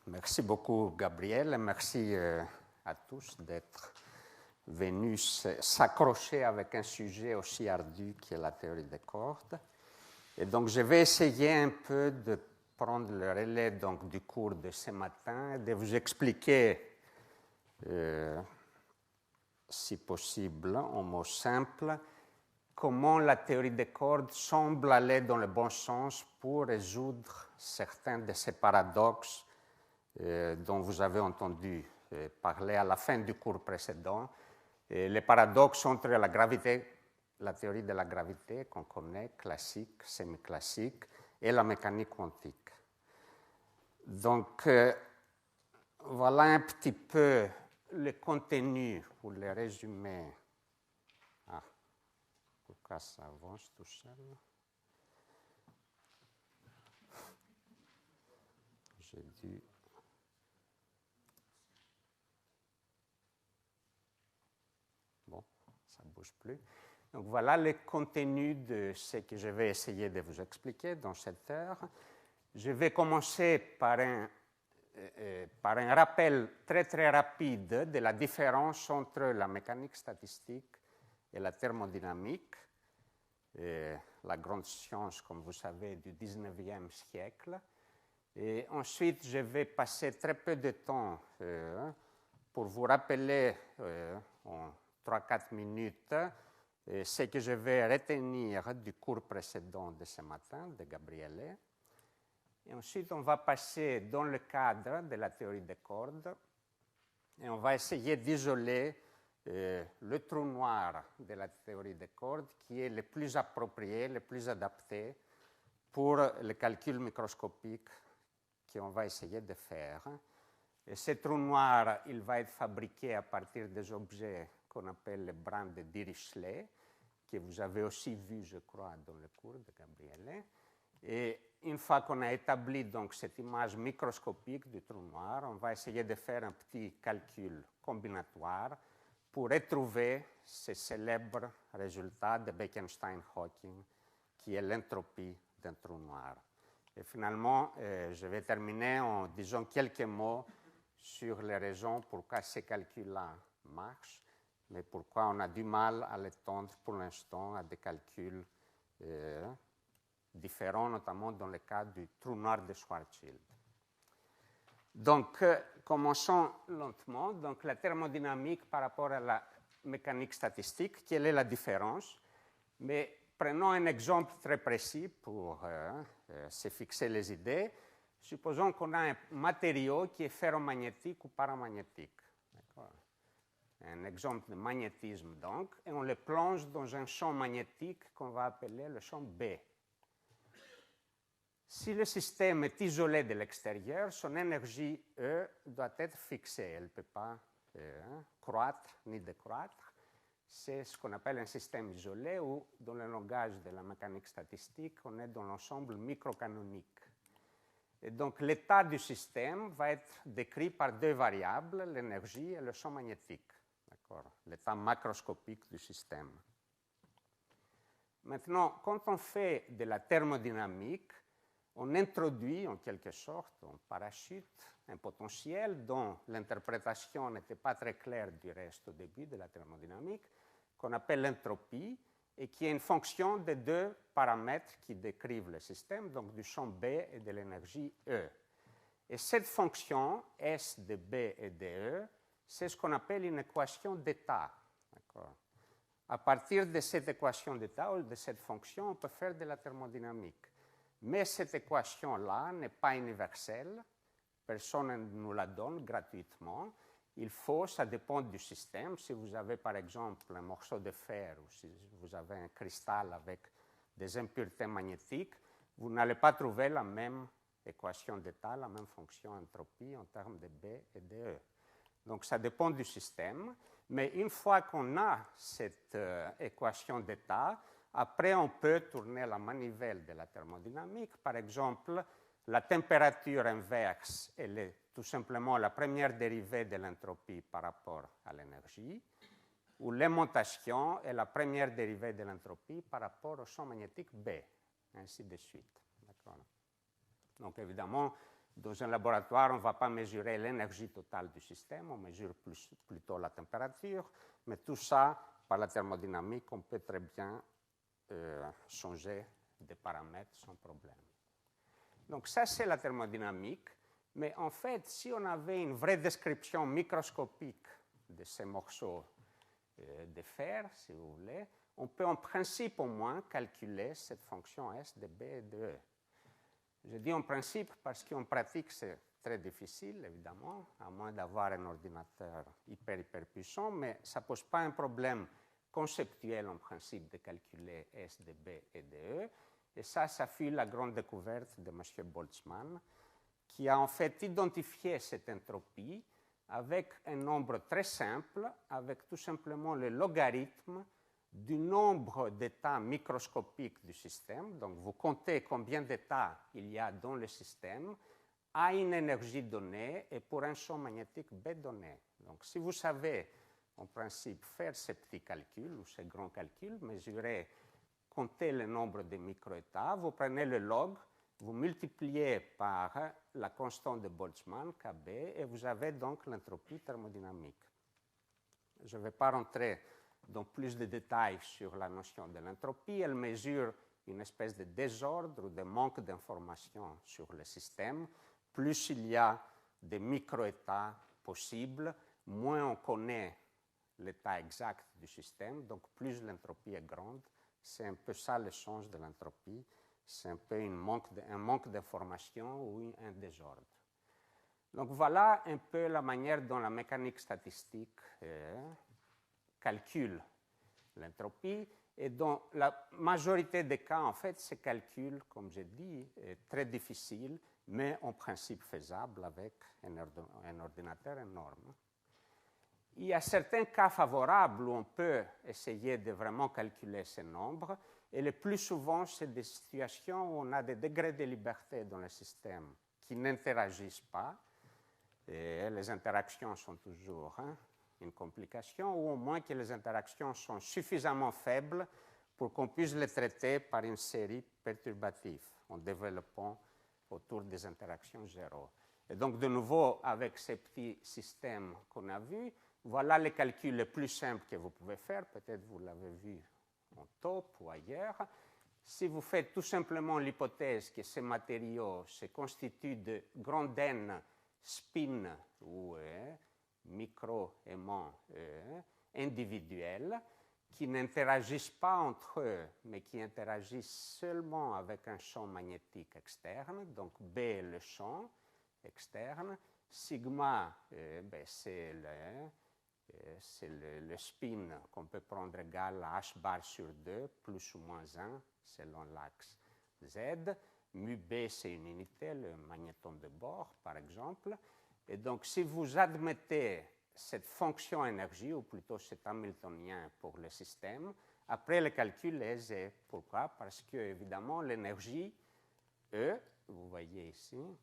Merci beaucoup, Gabriel, et merci à tous d'être venus s'accrocher avec un sujet aussi ardu qui est la théorie des cordes. Et donc, je vais essayer un peu de prendre le relais donc, du cours de ce matin et de vous expliquer, si possible, en mots simples, comment la théorie des cordes semble aller dans le bon sens pour résoudre certains de ces paradoxes dont vous avez entendu parler à la fin du cours précédent. Les paradoxes entre la gravité, la théorie de la gravité qu'on connaît, classique, semi-classique, et la mécanique quantique. Donc, voilà un petit peu le contenu pour le résumer. Pourquoi ça avance tout seul? J'ai dû... Bon, ça ne bouge plus. Donc voilà le contenu de ce que je vais essayer de vous expliquer dans cette heure. Je vais commencer par un rappel très très rapide de la différence entre la mécanique statistique et la thermodynamique, la grande science, comme vous savez, du 19e siècle. Et ensuite, je vais passer très peu de temps pour vous rappeler en 3-4 minutes ce que je vais retenir du cours précédent de ce matin, de Gabriele. Et ensuite, on va passer dans le cadre de la théorie des cordes et on va essayer d'isoler le trou noir de la théorie des cordes qui est le plus approprié, le plus adapté pour le calcul microscopique qu'on va essayer de faire. Et ce trou noir, il va être fabriqué à partir des objets qu'on appelle les brins de Dirichlet, que vous avez aussi vu, je crois, dans le cours de Gabriele. Et une fois qu'on a établi donc cette image microscopique du trou noir, on va essayer de faire un petit calcul combinatoire pour retrouver ce célèbre résultat de Bekenstein-Hawking, qui est l'entropie d'un trou noir. Et finalement, je vais terminer en disant quelques mots sur les raisons pourquoi ces calculs-là marchent, mais pourquoi on a du mal à l'étendre pour l'instant à des calculs différents, notamment dans le cas du trou noir de Schwarzschild. Donc, commençons lentement. Donc, la thermodynamique par rapport à la mécanique statistique, quelle est la différence? Mais prenons un exemple très précis pour se fixer les idées. Supposons qu'on a un matériau qui est ferromagnétique ou paramagnétique. Un exemple de magnétisme, donc, et on le plonge dans un champ magnétique qu'on va appeler le champ B. Si le système est isolé de l'extérieur, son énergie E doit être fixée. Elle ne peut pas croître ni décroître. C'est ce qu'on appelle un système isolé ou, dans le langage de la mécanique statistique, on est dans l'ensemble microcanonique. Et donc, l'état du système va être décrit par deux variables, l'énergie et le champ magnétique. L'état macroscopique du système. Maintenant, quand on fait de la thermodynamique, on introduit en quelque sorte, on parachute un potentiel dont l'interprétation n'était pas très claire du reste au début de la thermodynamique, qu'on appelle l'entropie, et qui est une fonction des deux paramètres qui décrivent le système, donc du champ B et de l'énergie E. Et cette fonction, S de B et de E, c'est ce qu'on appelle une équation d'état. À partir de cette équation d'état ou de cette fonction, on peut faire de la thermodynamique. Mais cette équation-là n'est pas universelle. Personne ne nous la donne gratuitement. Il faut, ça dépend du système. Si vous avez par exemple un morceau de fer ou si vous avez un cristal avec des impuretés magnétiques, vous n'allez pas trouver la même équation d'état, la même fonction entropie en termes de B et de E. Donc, ça dépend du système, mais une fois qu'on a cette équation d'état, après, on peut tourner la manivelle de la thermodynamique. Par exemple, la température inverse, elle est tout simplement la première dérivée de l'entropie par rapport à l'énergie, ou l'aimantation est la première dérivée de l'entropie par rapport au champ magnétique B, ainsi de suite. Donc, évidemment, Dans un laboratoire, on ne va pas mesurer l'énergie totale du système, on mesure plutôt la température, mais tout ça, par la thermodynamique, on peut très bien changer des paramètres sans problème. Donc ça, c'est la thermodynamique, mais en fait, si on avait une vraie description microscopique de ces morceaux de fer, si vous voulez, on peut en principe au moins calculer cette fonction S de B et de E. Je dis en principe parce qu'en pratique, c'est très difficile, évidemment, à moins d'avoir un ordinateur hyper puissant, mais ça ne pose pas un problème conceptuel en principe de calculer S de B et de E. Et ça fut la grande découverte de M. Boltzmann, qui a en fait identifié cette entropie avec un nombre très simple, avec tout simplement le logarithme du nombre d'états microscopiques du système. Donc, vous comptez combien d'états il y a dans le système à une énergie donnée et pour un champ magnétique B donné. Donc, si vous savez, en principe, faire ces petits calculs ou ces grands calculs, mesurer, compter le nombre de microétats, vous prenez le log, vous multipliez par la constante de Boltzmann, Kb, et vous avez donc l'entropie thermodynamique. Je ne vais pas rentrer dans plus de détails sur la notion de l'entropie. Elle mesure une espèce de désordre ou de manque d'information sur le système. Plus il y a de microétats possibles, moins on connaît l'état exact du système, donc plus l'entropie est grande. C'est un peu ça le sens de l'entropie. C'est un peu un manque d'information ou un désordre. Donc voilà un peu la manière dont la mécanique statistique calcule l'entropie, et dans la majorité des cas, en fait, ces calculs, comme j'ai dit, est très difficile, mais en principe faisable avec un ordinateur énorme. Il y a certains cas favorables où on peut essayer de vraiment calculer ces nombres, et le plus souvent, c'est des situations où on a des degrés de liberté dans le système qui n'interagissent pas, et les interactions sont toujours une complication, ou au moins que les interactions sont suffisamment faibles pour qu'on puisse les traiter par une série perturbative en développant autour des interactions zéro. Et donc, de nouveau, avec ces petits systèmes qu'on a vus, voilà les calculs les plus simples que vous pouvez faire. Peut-être vous l'avez vu en top ou ailleurs. Si vous faites tout simplement l'hypothèse que ces matériaux se constituent de grandes N spins ou micro-aimants individuels qui n'interagissent pas entre eux, mais qui interagissent seulement avec un champ magnétique externe. Donc B est le champ externe. Sigma, c'est le spin qu'on peut prendre égal à h bar sur 2, plus ou moins 1, selon l'axe Z. Mu B, c'est une unité, le magnéton de bord, par exemple. Et donc, si vous admettez cette fonction énergie, ou plutôt cet hamiltonien pour le système, après le calcul est aisé. Pourquoi? Parce que, évidemment, l'énergie E, vous voyez ici,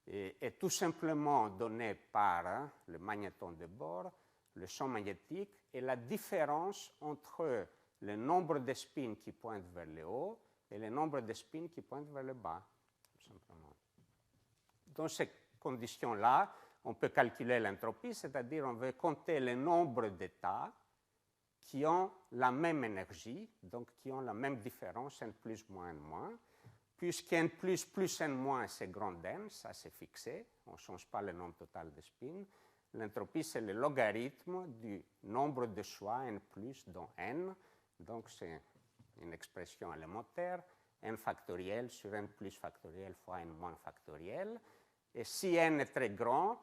est tout simplement donnée par le magnéton de bord, le champ magnétique, et la différence entre le nombre de spins qui pointent vers le haut et le nombre de spins qui pointent vers le bas, tout simplement. Dans ces conditions-là, on peut calculer l'entropie, c'est-à-dire on veut compter le nombre d'états qui ont la même énergie, donc qui ont la même différence, n plus, moins, n moins. Puisque n plus plus n moins, c'est grand N, ça c'est fixé, on ne change pas le nombre total de spins. L'entropie, c'est le logarithme du nombre de choix n plus dans n, donc c'est une expression élémentaire, n factoriel sur n plus factoriel fois n moins factoriel. Et si n est très grand,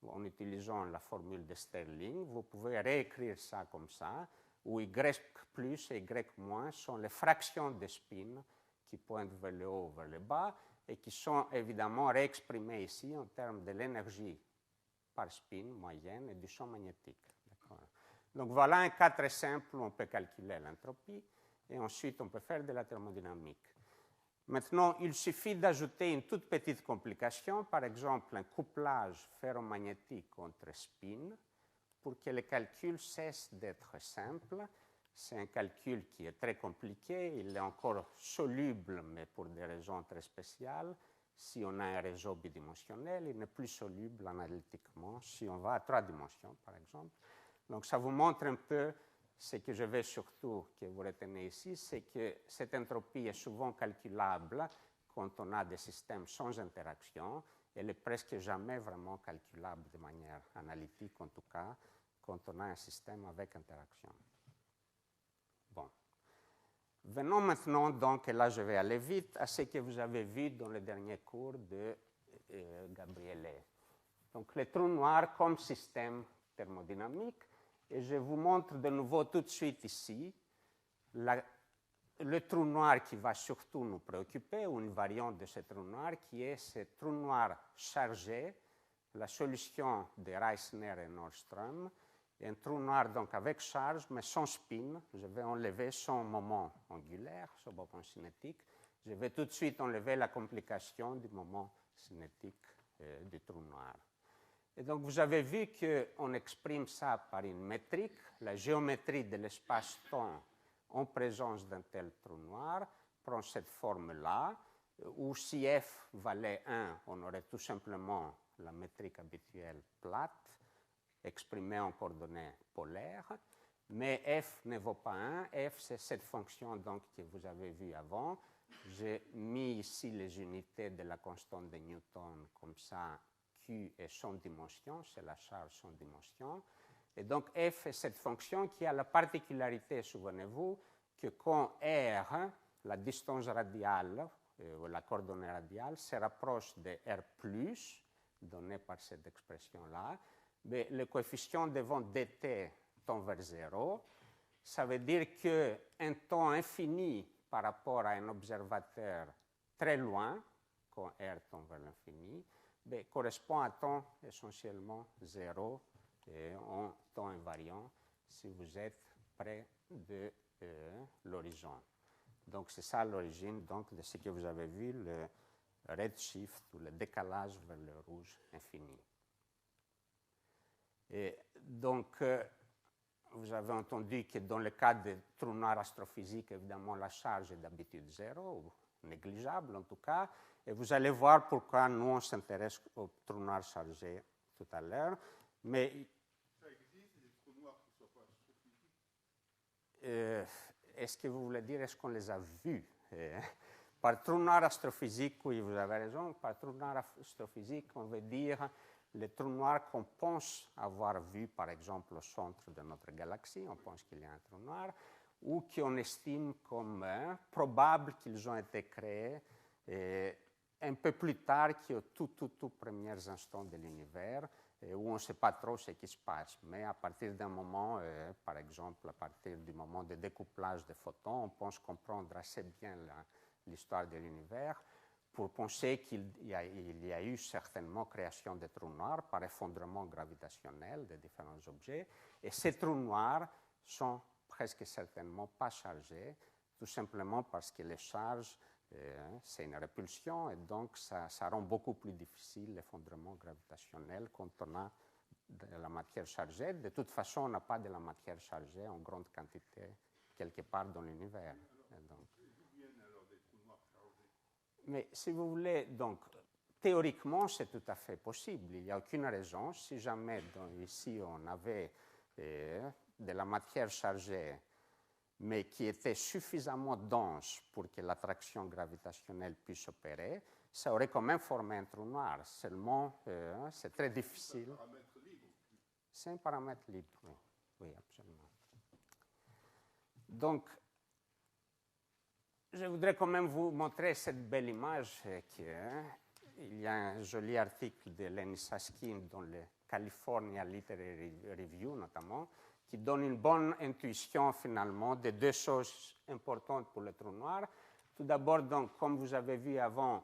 en utilisant la formule de Stirling, vous pouvez réécrire ça comme ça, où y plus et y moins sont les fractions de spins qui pointent vers le haut ou vers le bas, et qui sont évidemment réexprimées ici en termes de l'énergie par spin moyenne et du champ magnétique. Donc voilà un cas très simple où on peut calculer l'entropie, et ensuite on peut faire de la thermodynamique. Maintenant, il suffit d'ajouter une toute petite complication, par exemple un couplage ferromagnétique entre spins, pour que le calcul cesse d'être simple. C'est un calcul qui est très compliqué, il est encore soluble, mais pour des raisons très spéciales. Si on a un réseau bidimensionnel, il n'est plus soluble analytiquement si on va à 3 dimensions, par exemple. Donc, ça vous montre un peu ce que je vais surtout que vous retenez ici, c'est que cette entropie est souvent calculable quand on a des systèmes sans interaction. Elle est presque jamais vraiment calculable de manière analytique, en tout cas, quand on a un système avec interaction. Bon. Venons maintenant, donc, et là je vais aller vite, à ce que vous avez vu dans le dernier cours de Gabriele. Donc, les trous noirs comme système thermodynamique. Et je vous montre de nouveau tout de suite ici le trou noir qui va surtout nous préoccuper, ou une variante de ce trou noir, qui est ce trou noir chargé, la solution de Reissner et Nordström, et un trou noir donc avec charge, mais sans spin. Je vais enlever son moment angulaire, son moment cinétique. Je vais tout de suite enlever la complication du moment cinétique du trou noir. Et donc, vous avez vu qu'on exprime ça par une métrique, la géométrie de l'espace-temps en présence d'un tel trou noir prend cette forme-là, où si f valait 1, on aurait tout simplement la métrique habituelle plate, exprimée en coordonnées polaires, mais f ne vaut pas 1, f c'est cette fonction donc, que vous avez vue avant. J'ai mis ici les unités de la constante de Newton comme ça. Q est sans dimension, c'est la charge sans dimension. Et donc, f est cette fonction qui a la particularité, souvenez-vous, que quand r, la distance radiale, ou la coordonnée radiale, se rapproche de r+, donné par cette expression-là, mais le coefficient devant dt tend vers 0. Ça veut dire qu'un temps infini par rapport à un observateur très loin, quand r tend vers l'infini, correspond à temps essentiellement 0 et en temps invariant si vous êtes près de l'horizon. Donc, c'est ça l'origine de ce que vous avez vu, le redshift ou le décalage vers le rouge infini. Et donc, vous avez entendu que dans le cas des trous noirs astrophysiques, évidemment, la charge est d'habitude 0, ou négligeable en tout cas. Et vous allez voir pourquoi nous, on s'intéresse aux trous noirs chargés tout à l'heure. Mais ça existe, des trous noirs qui ne soient pas astrophysiques? Est-ce que vous voulez dire, est-ce qu'on les a vus? Par trou noir astrophysique, oui, vous avez raison. Par trou noir astrophysique, on veut dire les trous noirs qu'on pense avoir vus, par exemple, au centre de notre galaxie. On pense qu'il y a un trou noir. Ou qu'on estime comme probable qu'ils ont été créés un peu plus tard qu'aux tout premiers instants de l'univers, où on ne sait pas trop ce qui se passe. Mais à partir d'un moment, par exemple, à partir du moment de découplage des photons, on pense comprendre assez bien l'histoire de l'univers pour penser qu'il y a eu certainement création de trous noirs par effondrement gravitationnel de différents objets. Et ces trous noirs sont presque certainement pas chargés, tout simplement parce que les charges, c'est une répulsion, et donc ça rend beaucoup plus difficile l'effondrement gravitationnel quand on a de la matière chargée. De toute façon, on n'a pas de la matière chargée en grande quantité quelque part dans l'univers. Mais si vous voulez, donc, théoriquement, c'est tout à fait possible. Il n'y a aucune raison. Si jamais ici on avait de la matière chargée, mais qui était suffisamment dense pour que l'attraction gravitationnelle puisse opérer, ça aurait quand même formé un trou noir. Seulement, c'est très difficile. C'est un paramètre libre. C'est un paramètre libre, oui. Oui, absolument. Donc, je voudrais quand même vous montrer cette belle image. Il y a un joli article de Lenny Susskind dans le California Literary Review, notamment, qui donne une bonne intuition, finalement, de deux choses importantes pour le trou noir. Tout d'abord, donc, comme vous avez vu avant,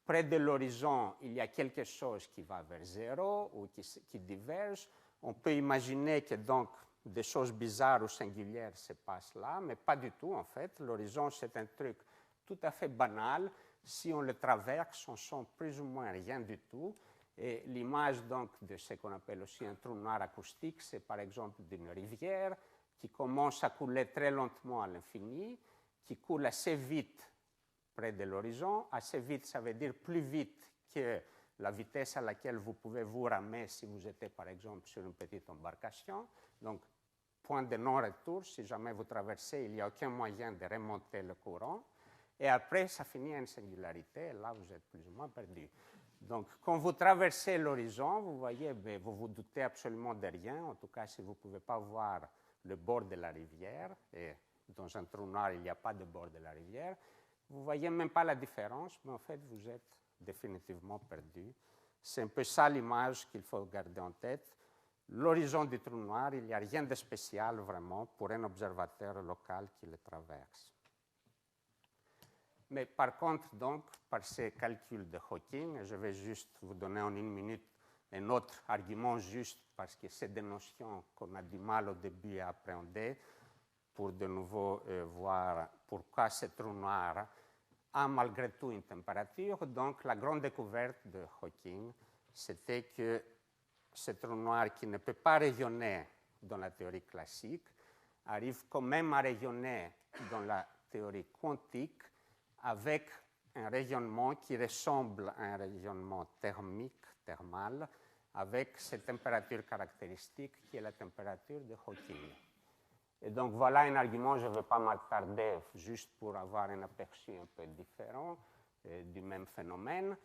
près de l'horizon, il y a quelque chose qui va vers 0 ou qui diverge. On peut imaginer que, donc, des choses bizarres ou singulières se passent là, mais pas du tout, en fait. L'horizon, c'est un truc tout à fait banal. Si on le traverse, on sent plus ou moins rien du tout. Et l'image, donc, de ce qu'on appelle aussi un trou noir acoustique, c'est par exemple d'une rivière qui commence à couler très lentement à l'infini, qui coule assez vite près de l'horizon. Assez vite, ça veut dire plus vite que la vitesse à laquelle vous pouvez vous ramer si vous étiez, par exemple, sur une petite embarcation. Donc, point de non-retour, si jamais vous traversez, il n'y a aucun moyen de remonter le courant. Et après, ça finit à une singularité, et là, vous êtes plus ou moins perdu. Donc, quand vous traversez l'horizon, vous voyez, vous vous doutez absolument de rien. En tout cas, si vous ne pouvez pas voir le bord de la rivière, et dans un trou noir, il n'y a pas de bord de la rivière, vous ne voyez même pas la différence, mais en fait, vous êtes définitivement perdu. C'est un peu ça l'image qu'il faut garder en tête. L'horizon du trou noir, il n'y a rien de spécial vraiment pour un observateur local qui le traverse. Mais par contre, donc, par ces calculs de Hawking, je vais juste vous donner en une minute un autre argument juste parce que c'est des notions qu'on a du mal au début à appréhender pour de nouveau voir pourquoi ce trou noir a malgré tout une température. Donc, la grande découverte de Hawking, c'était que ce trou noir qui ne peut pas rayonner dans la théorie classique arrive quand même à rayonner dans la théorie quantique avec un rayonnement qui ressemble à un rayonnement thermal, avec cette température caractéristique qui est la température de Hawking. Et donc voilà un argument, je ne vais pas m'attarder juste pour avoir un aperçu un peu différent du même phénomène.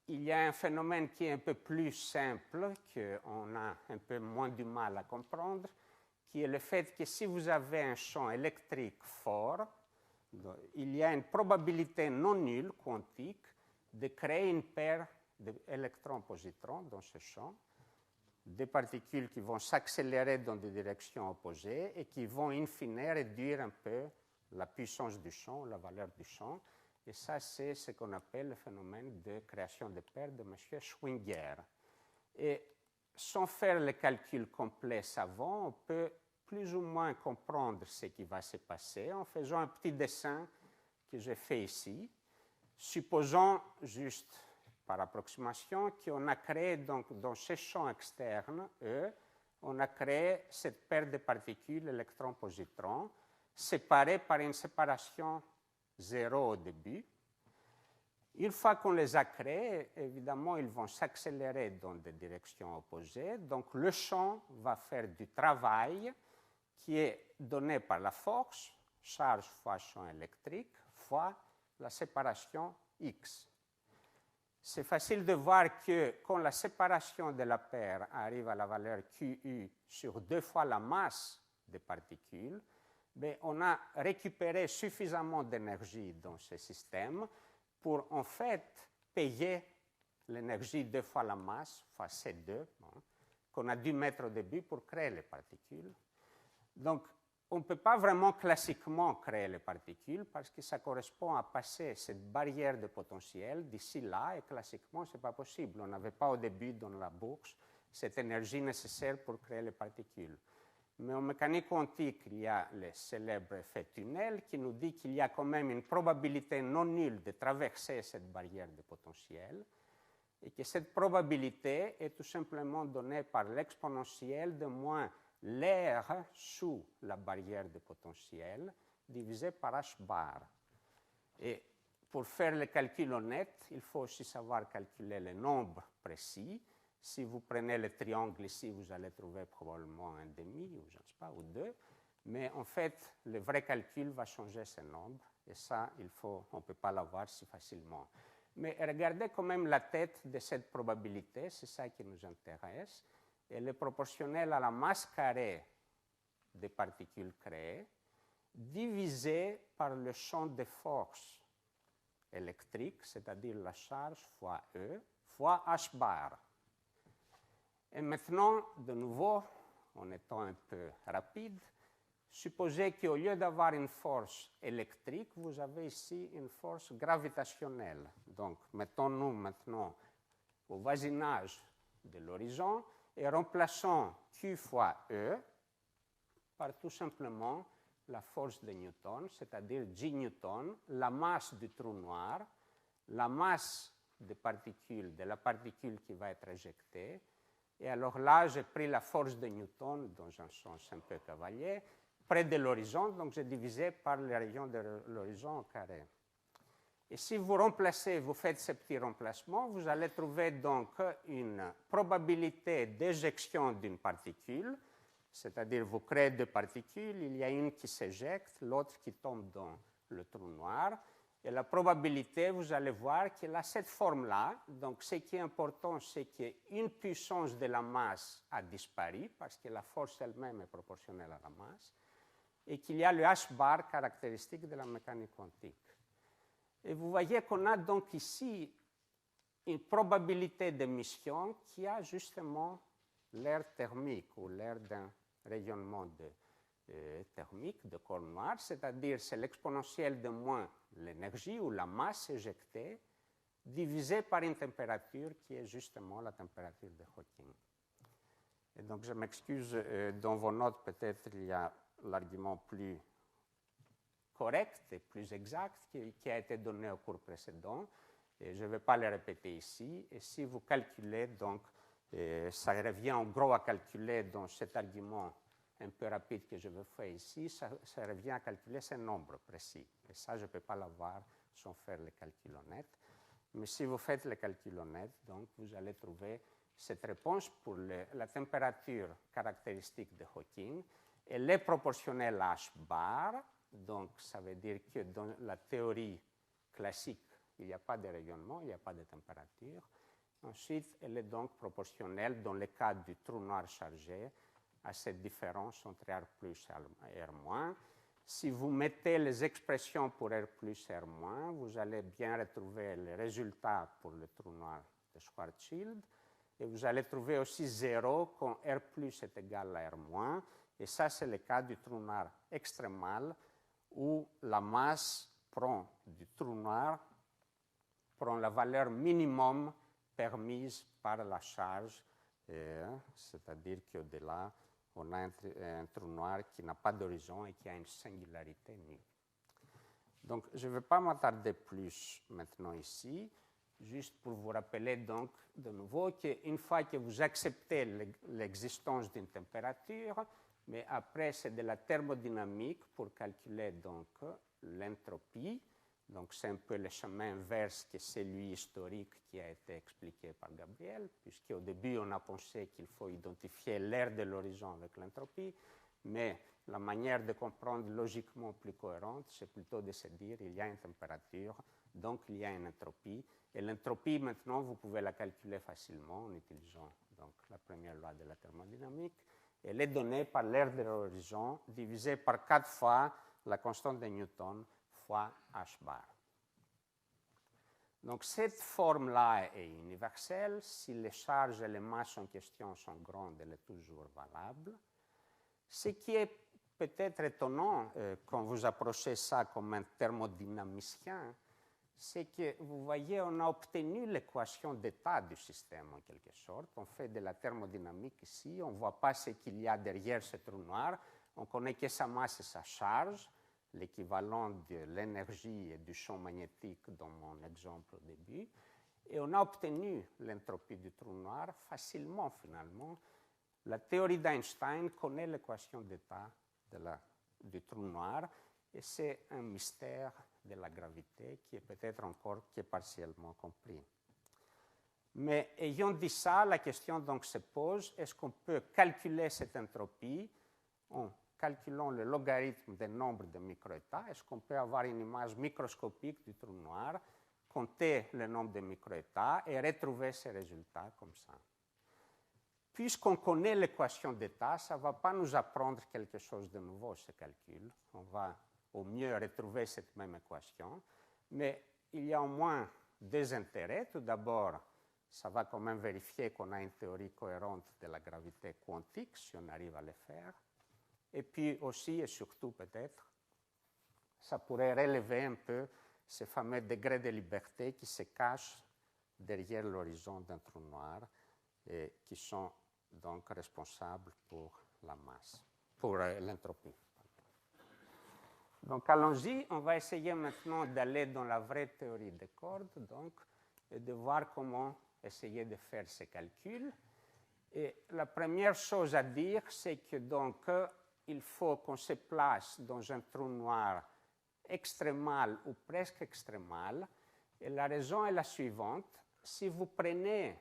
Il y a un phénomène qui est un peu plus simple, qu'on a un peu moins du mal à comprendre, qui est le fait que si vous avez un champ électrique fort, il y a une probabilité non nulle, quantique, de créer une paire d'électrons-positrons dans ce champ, des particules qui vont s'accélérer dans des directions opposées et qui vont in fine réduire un peu la puissance du champ, la valeur du champ. Et ça, c'est ce qu'on appelle le phénomène de création de paires de M. Schwinger. Et sans faire le calcul complet savant, on peut plus ou moins comprendre ce qui va se passer en faisant un petit dessin que j'ai fait ici. Supposons, juste par approximation, qu'on a créé donc, dans ce champ externe, E, on a créé cette paire de particules électrons-positrons séparées par une séparation 0 au début. Une fois qu'on les a créés, évidemment, ils vont s'accélérer dans des directions opposées. Donc, le champ va faire du travail qui est donné par la force, charge fois champ électrique, fois la séparation X. C'est facile de voir que quand la séparation de la paire arrive à la valeur QU sur 2 fois la masse des particules, on a récupéré suffisamment d'énergie dans ce système pour en fait payer l'énergie 2 fois la masse, fois C2, qu'on a dû mettre au début pour créer les particules. Donc, on ne peut pas vraiment classiquement créer les particules parce que ça correspond à passer cette barrière de potentiel d'ici là, et classiquement, ce n'est pas possible. On n'avait pas au début dans la bourse cette énergie nécessaire pour créer les particules. Mais en mécanique quantique, il y a le célèbre effet tunnel qui nous dit qu'il y a quand même une probabilité non nulle de traverser cette barrière de potentiel et que cette probabilité est tout simplement donnée par l'exponentielle de moins l'air sous la barrière de potentiel divisé par h bar. Et pour faire le calcul honnête, il faut aussi savoir calculer les nombres précis. Si vous prenez le triangle ici, vous allez trouver probablement un demi, ou je ne sais pas, ou 2. Mais en fait, le vrai calcul va changer ces nombres. Et ça, on ne peut pas l'avoir si facilement. Mais regardez quand même la tête de cette probabilité, c'est ça qui nous intéresse. Elle est proportionnelle à la masse carrée des particules créées, divisée par le champ de force électrique, c'est-à-dire la charge fois E, fois h bar. Et maintenant, de nouveau, en étant un peu rapide, supposez qu'au lieu d'avoir une force électrique, vous avez ici une force gravitationnelle. Donc, mettons-nous maintenant au voisinage de l'horizon et remplaçons Q fois E par tout simplement la force de Newton, c'est-à-dire G Newton, la masse du trou noir, la masse des particules, de la particule qui va être éjectée. Et alors là, j'ai pris la force de Newton dans un sens un peu cavalier, près de l'horizon, donc j'ai divisé par le rayon de l'horizon au carré. Et si vous remplacez, vous faites ces petits remplacements, vous allez trouver donc une probabilité d'éjection d'une particule, c'est-à-dire vous créez deux particules, il y a une qui s'éjecte, l'autre qui tombe dans le trou noir. Et la probabilité, vous allez voir qu'elle a cette forme-là. Donc, ce qui est important, c'est qu'une puissance de la masse a disparu, parce que la force elle-même est proportionnelle à la masse, et qu'il y a le h bar caractéristique de la mécanique quantique. Et vous voyez qu'on a donc ici une probabilité d'émission qui a justement l'air thermique ou l'air d'un rayonnement thermique de corps noir, c'est-à-dire c'est l'exponentielle de moins l'énergie ou la masse éjectée divisée par une température qui est justement la température de Hawking. Et donc je m'excuse, dans vos notes peut-être il y a l'argument plus correct et plus exact qui a été donné au cours précédent. Et je ne vais pas le répéter ici. Et si vous calculez, donc, ça revient en gros à calculer dans cet argument un peu rapide que je vais faire ici, ça revient à calculer ces nombres précis. Et ça, je ne peux pas l'avoir sans faire les calculs honnêtes. Mais si vous faites les calculs honnêtes, donc, vous allez trouver cette réponse pour la température caractéristique de Hawking. Elle est proportionnelle à h bar. Donc, ça veut dire que dans la théorie classique, il n'y a pas de rayonnement, il n'y a pas de température. Ensuite, elle est donc proportionnelle, dans le cas du trou noir chargé, à cette différence entre R plus et R moins. Si vous mettez les expressions pour R plus et R moins, vous allez bien retrouver les résultats pour le trou noir de Schwarzschild. Et vous allez trouver aussi 0 quand R plus est égal à R moins. Et ça, c'est le cas du trou noir extrémal, où la masse du trou noir prend la valeur minimum permise par la charge, c'est-à-dire qu'au-delà, on a un trou noir qui n'a pas d'horizon et qui a une singularité nulle. Donc, je ne vais pas m'attarder plus maintenant ici, juste pour vous rappeler donc de nouveau qu'une fois que vous acceptez l'existence d'une température, mais après, c'est de la thermodynamique pour calculer donc l'entropie. Donc, c'est un peu le chemin inverse que celui historique qui a été expliqué par Gabriel, puisqu'au début, on a pensé qu'il faut identifier l'aire de l'horizon avec l'entropie, mais la manière de comprendre logiquement plus cohérente, c'est plutôt de se dire qu'il y a une température, donc il y a une entropie. Et l'entropie, maintenant, vous pouvez la calculer facilement en utilisant donc, la première loi de la thermodynamique. Elle est donnée par l'aire de l'horizon divisée par 4 fois la constante de Newton fois h bar. Donc cette forme-là est universelle. Si les charges et les masses en question sont grandes, elle est toujours valable. Ce qui est peut-être étonnant quand vous approchez ça comme un thermodynamicien, c'est que vous voyez, on a obtenu l'équation d'état du système en quelque sorte. On fait de la thermodynamique ici, on ne voit pas ce qu'il y a derrière ce trou noir, on connaît que sa masse et sa charge, l'équivalent de l'énergie et du champ magnétique dans mon exemple au début, et on a obtenu l'entropie du trou noir facilement finalement. La théorie d'Einstein connaît l'équation d'état du trou noir, et c'est un mystère de la gravité qui est peut-être encore partiellement compris. Mais ayant dit ça, la question donc se pose, est-ce qu'on peut calculer cette entropie en calculant le logarithme des nombres de microétats? Est-ce qu'on peut avoir une image microscopique du trou noir, compter le nombre de microétats et retrouver ces résultats comme ça? Puisqu'on connaît l'équation d'état, ça ne va pas nous apprendre quelque chose de nouveau, ce calcul. On va au mieux retrouver cette même équation, mais il y a au moins deux intérêts. Tout d'abord, ça va quand même vérifier qu'on a une théorie cohérente de la gravité quantique, si on arrive à le faire. Et puis aussi, et surtout peut-être, ça pourrait relever un peu ces fameux degrés de liberté qui se cachent derrière l'horizon d'un trou noir et qui sont donc responsables pour la masse, pour l'entropie. Donc allons-y, on va essayer maintenant d'aller dans la vraie théorie des cordes, donc, et de voir comment essayer de faire ces calculs. Et la première chose à dire, c'est que donc, il faut qu'on se place dans un trou noir extrémale ou presque extrémale. Et la raison est la suivante. Si vous prenez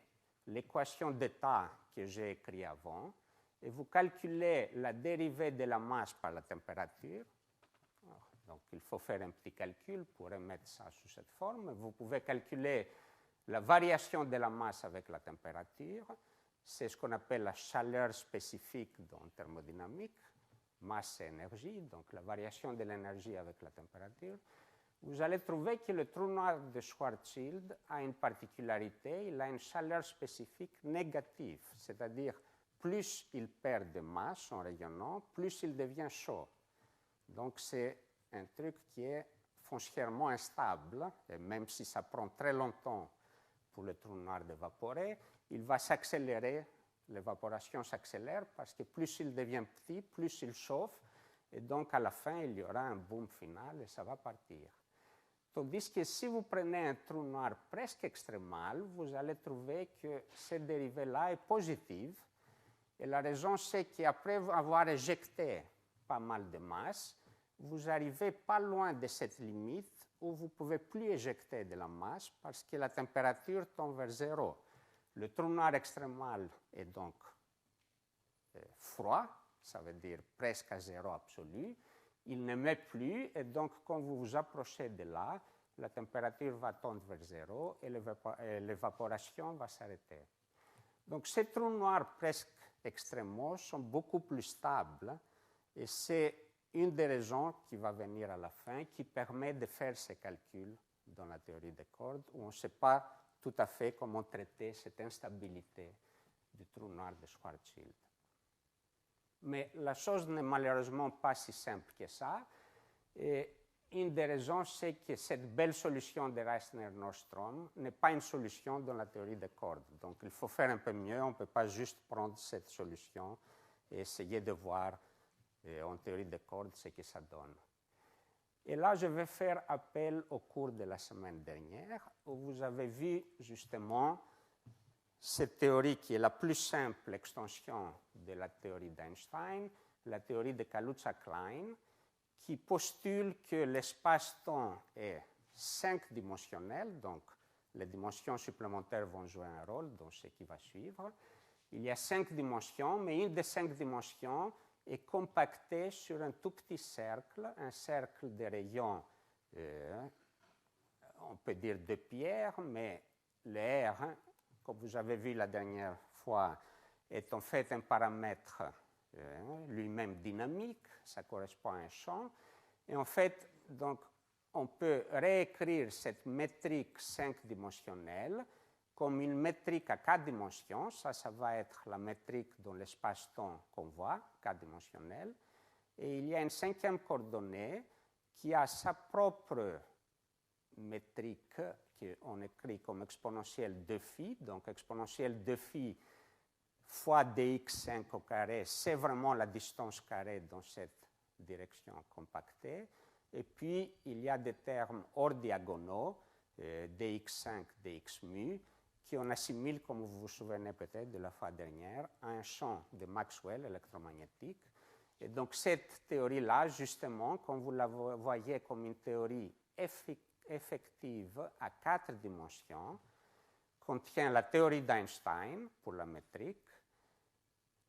l'équation d'état que j'ai écrite avant et vous calculez la dérivée de la masse par la température, donc il faut faire un petit calcul pour remettre ça sous cette forme. Vous pouvez calculer la variation de la masse avec la température. C'est ce qu'on appelle la chaleur spécifique dans la thermodynamique, masse et énergie, donc la variation de l'énergie avec la température. Vous allez trouver que le trou noir de Schwarzschild a une particularité, il a une chaleur spécifique négative, c'est-à-dire plus il perd de masse en rayonnant, plus il devient chaud. Donc c'est un truc qui est foncièrement instable, et même si ça prend très longtemps pour le trou noir d'évaporer, il va s'accélérer, l'évaporation s'accélère parce que plus il devient petit, plus il chauffe, et donc à la fin, il y aura un boom final et ça va partir. Tandis que si vous prenez un trou noir presque extrémal, vous allez trouver que cette dérivée-là est positive, et la raison c'est qu'après avoir éjecté pas mal de masse, vous arrivez pas loin de cette limite où vous ne pouvez plus éjecter de la masse parce que la température tombe vers zéro. Le trou noir extrémal est donc froid, ça veut dire presque à zéro absolu. Il n'émet plus et donc quand vous vous approchez de là, la température va tendre vers zéro et l'évaporation va s'arrêter. Donc ces trous noirs presque extrémaux sont beaucoup plus stables et c'est une des raisons qui va venir à la fin, qui permet de faire ces calculs dans la théorie des cordes, où on ne sait pas tout à fait comment traiter cette instabilité du trou noir de Schwarzschild. Mais la chose n'est malheureusement pas si simple que ça. Et une des raisons, c'est que cette belle solution de Reissner-Nordström n'est pas une solution dans la théorie des cordes. Donc il faut faire un peu mieux, on ne peut pas juste prendre cette solution et essayer de voir en théorie des cordes ce que ça donne. Et là, je vais faire appel au cours de la semaine dernière, où vous avez vu justement cette théorie qui est la plus simple extension de la théorie d'Einstein, la théorie de Kaluza-Klein, qui postule que l'espace-temps est 5-dimensionnel, donc les dimensions supplémentaires vont jouer un rôle dans ce qui va suivre. Il y a 5 dimensions, mais une des 5 dimensions est compactée sur un tout petit cercle, un cercle de rayons, on peut dire de pierre, mais le R, comme vous avez vu la dernière fois, est en fait un paramètre lui-même dynamique, ça correspond à un champ. Et en fait, donc, on peut réécrire cette métrique 5-dimensionnelle comme une métrique à 4 dimensions. Ça va être la métrique dans l'espace-temps qu'on voit, 4-dimensionnelle. Et il y a une 5e coordonnée qui a sa propre métrique qu'on écrit comme exponentielle de phi. Donc, exponentielle de phi fois dx5 au carré, c'est vraiment la distance carrée dans cette direction compactée. Et puis, il y a des termes hors diagonaux, dx5, dx mu, qui on assimile, comme vous vous souvenez peut-être de la fois dernière, à un champ de Maxwell électromagnétique. Et donc, cette théorie-là, justement, comme vous la voyez comme une théorie effective à 4 dimensions, contient la théorie d'Einstein pour la métrique,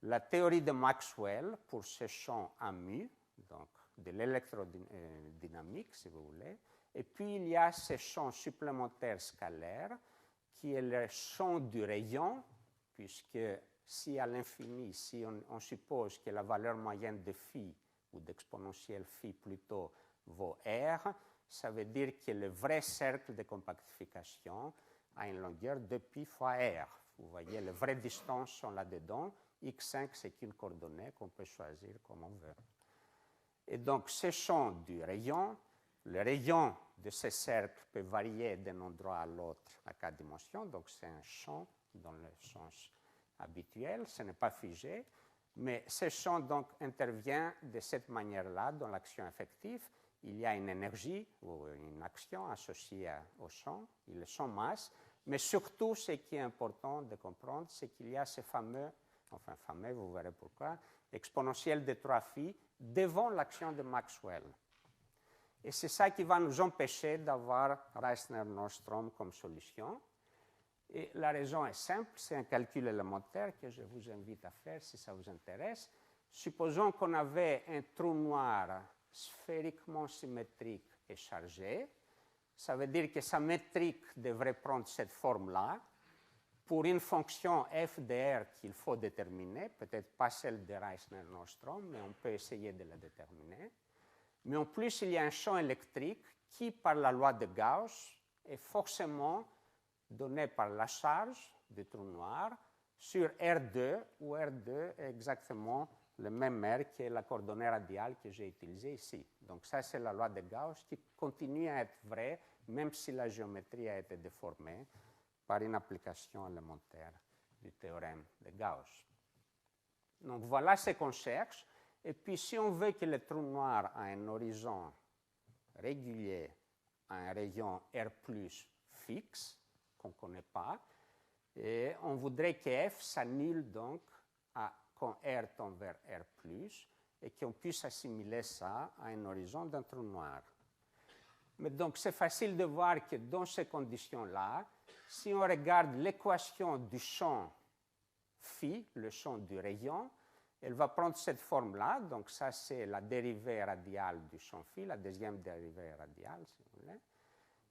la théorie de Maxwell pour ce champ à mu, donc de l'électrodynamique, si vous voulez, et puis il y a ce champ supplémentaire scalaire qui est le champ du rayon, puisque si à l'infini, si on suppose que la valeur moyenne de phi, ou d'exponentielle phi plutôt, vaut R, ça veut dire que le vrai cercle de compactification a une longueur de pi fois R. Vous voyez, les vraies distances sont là-dedans. X5, c'est une coordonnée qu'on peut choisir comme on veut. Et donc, ce champ du rayon, le rayon de ce cercle peut varier d'un endroit à l'autre à 4 dimensions, donc c'est un champ dans le sens habituel, ce n'est pas figé, mais ce champ donc intervient de cette manière-là dans l'action effective. Il y a une énergie ou une action associée au champ, il est sans masse, mais surtout ce qui est important de comprendre, c'est qu'il y a ce fameux, vous verrez pourquoi, exponentielle de 3 phi devant l'action de Maxwell. Et c'est ça qui va nous empêcher d'avoir Reissner-Nordström comme solution. Et la raison est simple, c'est un calcul élémentaire que je vous invite à faire si ça vous intéresse. Supposons qu'on avait un trou noir sphériquement symétrique et chargé. Ça veut dire que sa métrique devrait prendre cette forme-là pour une fonction f de R qu'il faut déterminer, peut-être pas celle de Reissner-Nordström, mais on peut essayer de la déterminer. Mais en plus, il y a un champ électrique qui, par la loi de Gauss, est forcément donné par la charge du trou noir sur R2, où R2 est exactement le même R qui est la coordonnée radiale que j'ai utilisée ici. Donc ça, c'est la loi de Gauss qui continue à être vraie, même si la géométrie a été déformée par une application élémentaire du théorème de Gauss. Donc voilà ce qu'on cherche. Et puis si on veut que le trou noir a un horizon régulier, un rayon R+ fixe, qu'on ne connaît pas, et on voudrait que F s'annule donc quand R tend vers R+, et qu'on puisse assimiler ça à un horizon d'un trou noir. Mais donc c'est facile de voir que dans ces conditions-là, si on regarde l'équation du champ phi, le champ du rayon, elle va prendre cette forme-là. Donc ça, c'est la dérivée radiale du champ phi, la deuxième dérivée radiale, si vous voulez.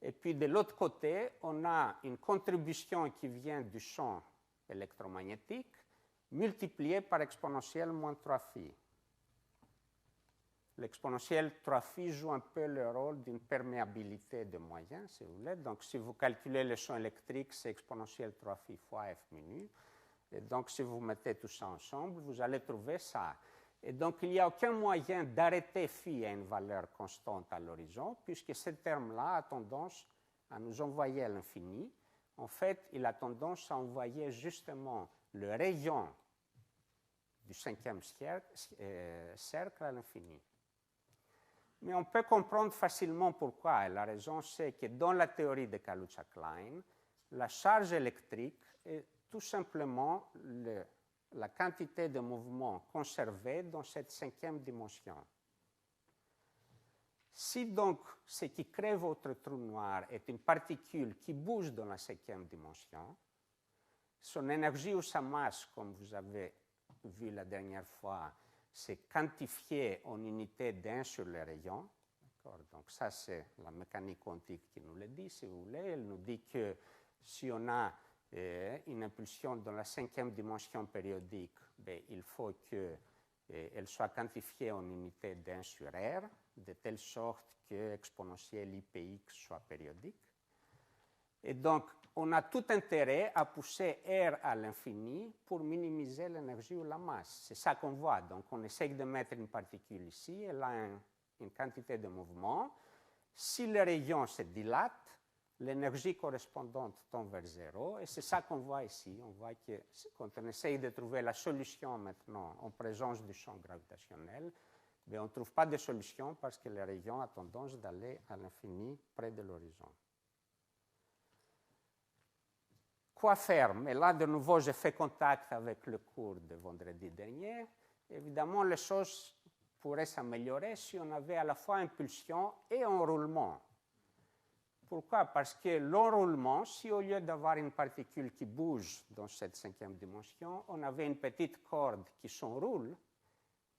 Et puis de l'autre côté, on a une contribution qui vient du champ électromagnétique multipliée par exponentielle moins 3 phi. L'exponentielle 3 phi joue un peu le rôle d'une perméabilité de moyens, si vous voulez. Donc, si vous calculez le champ électrique, c'est exponentielle 3 phi fois f minus. Et donc, si vous mettez tout ça ensemble, vous allez trouver ça. Et donc, il n'y a aucun moyen d'arrêter phi à une valeur constante à l'horizon, puisque ce terme-là a tendance à nous envoyer à l'infini. En fait, il a tendance à envoyer justement le rayon du cinquième cercle à l'infini. Mais on peut comprendre facilement pourquoi. Et la raison, c'est que dans la théorie de Kaluza-Klein, la charge électrique est tout simplement la quantité de mouvement conservée dans cette cinquième dimension. Si donc ce qui crée votre trou noir est une particule qui bouge dans la cinquième dimension, son énergie ou sa masse, comme vous avez vu la dernière fois, c'est quantifié en unité d'1 sur le rayon. Donc ça, c'est la mécanique quantique qui nous le dit, si vous voulez. Elle nous dit que si on a une impulsion dans la cinquième dimension périodique, il faut qu'elle soit quantifiée en unité d'1 sur R, de telle sorte que exponentielle IPX soit périodique. Et donc, on a tout intérêt à pousser R à l'infini pour minimiser l'énergie ou la masse. C'est ça qu'on voit. Donc, on essaye de mettre une particule ici, elle a une quantité de mouvement. Si le rayon se dilate, l'énergie correspondante tombe vers 0. Et c'est ça qu'on voit ici. On voit que quand on essaye de trouver la solution maintenant en présence du champ gravitationnel, on ne trouve pas de solution parce que le rayon a tendance d'aller à l'infini près de l'horizon. Quoi faire? Mais là, de nouveau, j'ai fait contact avec le cours de vendredi dernier. Évidemment, les choses pourraient s'améliorer si on avait à la fois impulsion et enroulement. Pourquoi? Parce que l'enroulement, si au lieu d'avoir une particule qui bouge dans cette cinquième dimension, on avait une petite corde qui s'enroule,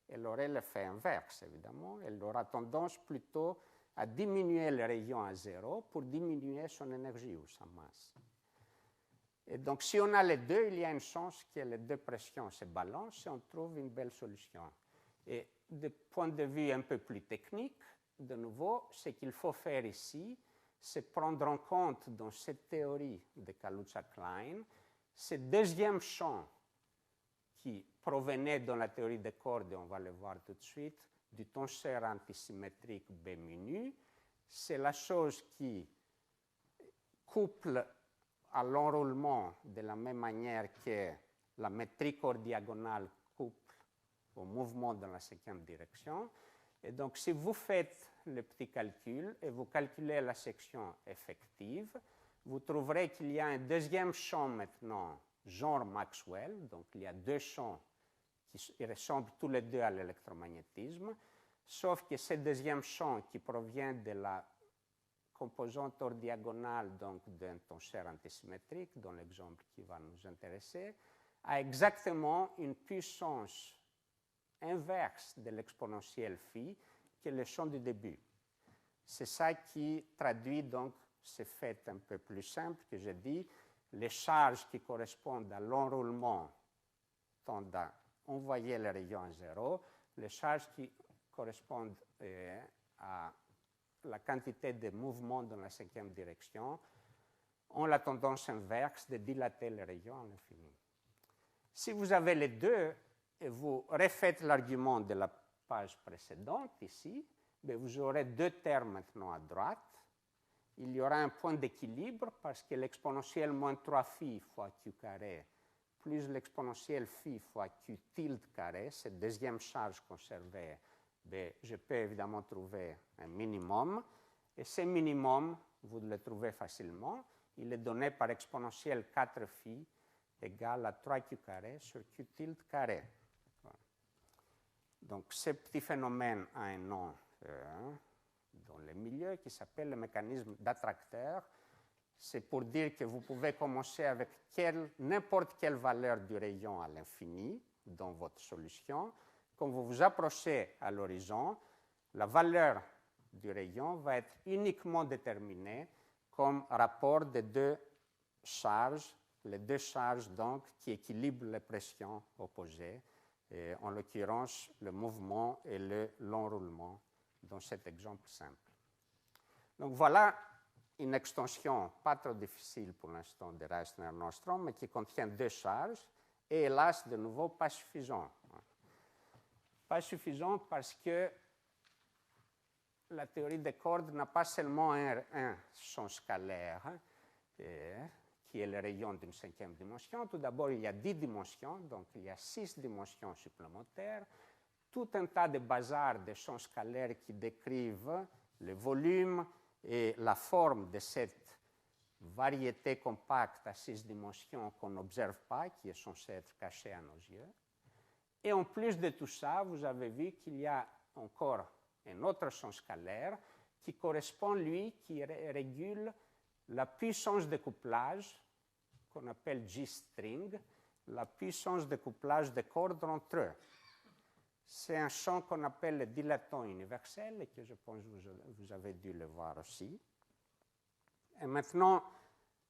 elle aurait l'effet inverse, évidemment. Elle aura tendance plutôt à diminuer le rayon à 0 pour diminuer son énergie ou sa masse. Et donc, si on a les deux, il y a une chance que les deux pressions se balancent et on trouve une belle solution. Et du point de vue un peu plus technique, de nouveau, ce qu'il faut faire ici, c'est prendre en compte dans cette théorie de Kaluza-Klein ce deuxième champ qui provenait dans la théorie des cordes, et on va le voir tout de suite, du tenseur antisymétrique B mu. C'est la chose qui couple à l'enroulement de la même manière que la métrique hors diagonale couple au mouvement dans la cinquième direction. Et donc, si vous faites le petit calcul et vous calculez la section effective, vous trouverez qu'il y a un deuxième champ maintenant, genre Maxwell. Donc, il y a deux champs qui ressemblent tous les deux à l'électromagnétisme. sauf que ce deuxième champ qui provient de la composante hors diagonale donc d'un tenseur antisymétrique, dans l'exemple qui va nous intéresser, a exactement une puissance inverse de l'exponentielle phi que le champ du début. C'est ça qui traduit donc ce fait un peu plus simple que j'ai dit, les charges qui correspondent à l'enroulement tendent à envoyer le rayon à zéro, les charges qui correspondent à la quantité de mouvement dans la cinquième direction ont la tendance inverse de dilater le rayon à l'infini. Si vous avez les deux et vous refaites l'argument de la page précédente ici, vous aurez deux termes maintenant à droite. Il y aura un point d'équilibre parce que l'exponentielle moins 3phi fois q carré plus l'exponentielle phi fois q tilde carré, cette deuxième charge conservée, je peux évidemment trouver un minimum. Et ce minimum, vous le trouvez facilement. Il est donné par exponentielle 4phi égale à 3q carré sur q tilde carré. Donc, ce petit phénomène a un nom dans le milieu qui s'appelle le mécanisme d'attracteur. C'est pour dire que vous pouvez commencer avec n'importe quelle valeur du rayon à l'infini dans votre solution. Quand vous vous approchez à l'horizon, la valeur du rayon va être uniquement déterminée comme rapport des deux charges, les deux charges donc qui équilibrent les pressions opposées, et en l'occurrence le mouvement et l'enroulement dans cet exemple simple. Donc voilà une extension pas trop difficile pour l'instant de Reissner-Nordström, mais qui contient deux charges, et hélas, de nouveau, pas suffisant. Pas suffisant parce que la théorie des cordes n'a pas seulement un champ scalaire, qui est le rayon d'une cinquième dimension. Tout d'abord, il y a 10 dimensions, donc il y a 6 dimensions supplémentaires, tout un tas de bazar de champs scalaires qui décrivent le volume et la forme de cette variété compacte à 6 dimensions qu'on n'observe pas, qui est censée être cachée à nos yeux. Et en plus de tout ça, vous avez vu qu'il y a encore un autre champ scalaire qui correspond, lui, qui régule la puissance de couplage, qu'on appelle G-string, la puissance de couplage des cordes entre eux. C'est un champ qu'on appelle le dilatant universel et que je pense que vous avez dû le voir aussi. Et maintenant,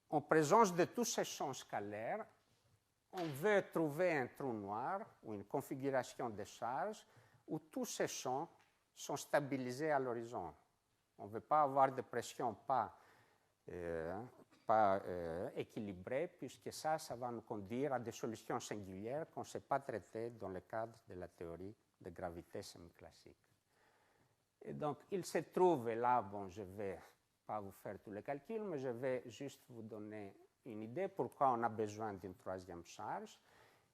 en présence de tous ces champs scalaires, on veut trouver un trou noir ou une configuration de charge où tous ces champs sont stabilisés à l'horizon. On ne veut pas avoir de pression pas équilibrée, puisque ça va nous conduire à des solutions singulières qu'on ne sait pas traiter dans le cadre de la théorie de gravité semi-classique. Et donc, il se trouve, et là, je ne vais pas vous faire tous les calculs, mais je vais juste vous donner une idée pourquoi on a besoin d'une troisième charge.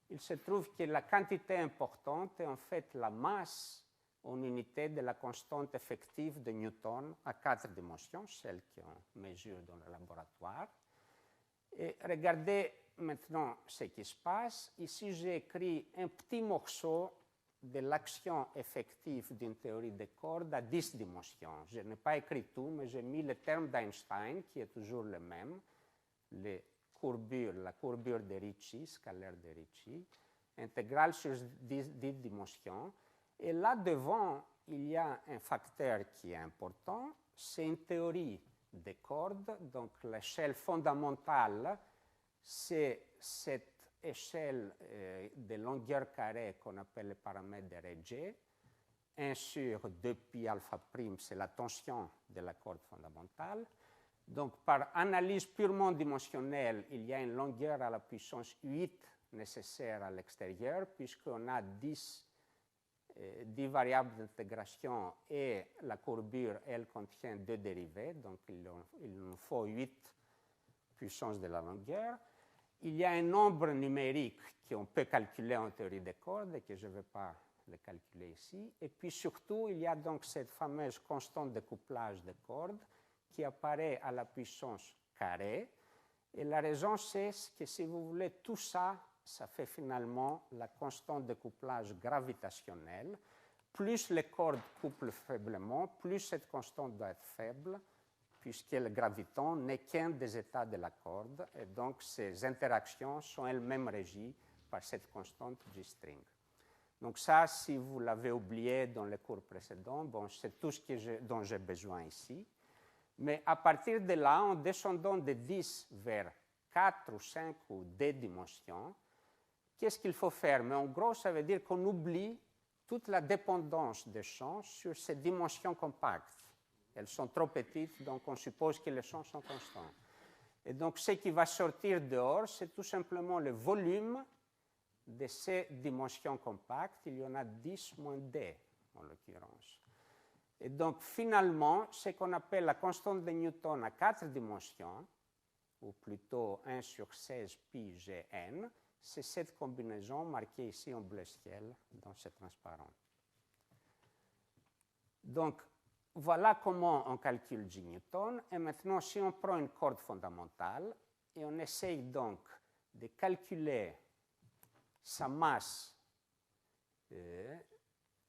Il se trouve que la quantité importante est en fait la masse en unité de la constante effective de Newton à 4 dimensions, celle qu'on mesure dans le laboratoire. Et regardez maintenant ce qui se passe. Ici, j'ai écrit un petit morceau de l'action effective d'une théorie des cordes à 10 dimensions. Je n'ai pas écrit tout, mais j'ai mis le terme d'Einstein, qui est toujours le même, la courbure de Ricci, scalaire de Ricci, intégrale sur 10 dimensions. Et là devant, il y a un facteur qui est important, c'est une théorie des cordes. Donc l'échelle fondamentale, c'est cette échelle de longueur carrée qu'on appelle le paramètre de Reg. 1 sur 2 pi alpha prime, c'est la tension de la corde fondamentale. Donc par analyse purement dimensionnelle, il y a une longueur à la puissance 8 nécessaire à l'extérieur, puisqu'on a 10 variables d'intégration et la courbure, elle contient 2 dérivées, donc il nous faut 8 puissance de la longueur. Il y a un nombre numérique qu'on peut calculer en théorie des cordes et que je ne vais pas le calculer ici. Et puis surtout, il y a donc cette fameuse constante de couplage des cordes qui apparaît à la puissance carrée. Et la raison, c'est que si vous voulez tout ça, ça fait finalement la constante de couplage gravitationnelle, plus les cordes couplent faiblement, plus cette constante doit être faible, puisque le graviton n'est qu'un des états de la corde, et donc ces interactions sont elles-mêmes régies par cette constante G-string. Donc ça, si vous l'avez oublié dans les cours précédents, bon, c'est tout ce dont j'ai besoin ici. Mais à partir de là, en descendant de 10 vers 4 ou 5 ou 2 dimensions, qu'est-ce qu'il faut faire? Mais en gros, ça veut dire qu'on oublie toute la dépendance des champs sur ces dimensions compactes. Elles sont trop petites, donc on suppose que les champs sont constants. Et donc, ce qui va sortir dehors, c'est tout simplement le volume de ces dimensions compactes. Il y en a 10 moins d, en l'occurrence. Et donc, finalement, ce qu'on appelle la constante de Newton à 4 dimensions, ou plutôt 1 sur 16 pi Gn, c'est cette combinaison marquée ici en bleu ciel dans ce transparent. Donc, voilà comment on calcule G Newton. Et maintenant, si on prend une corde fondamentale et on essaye donc de calculer sa masse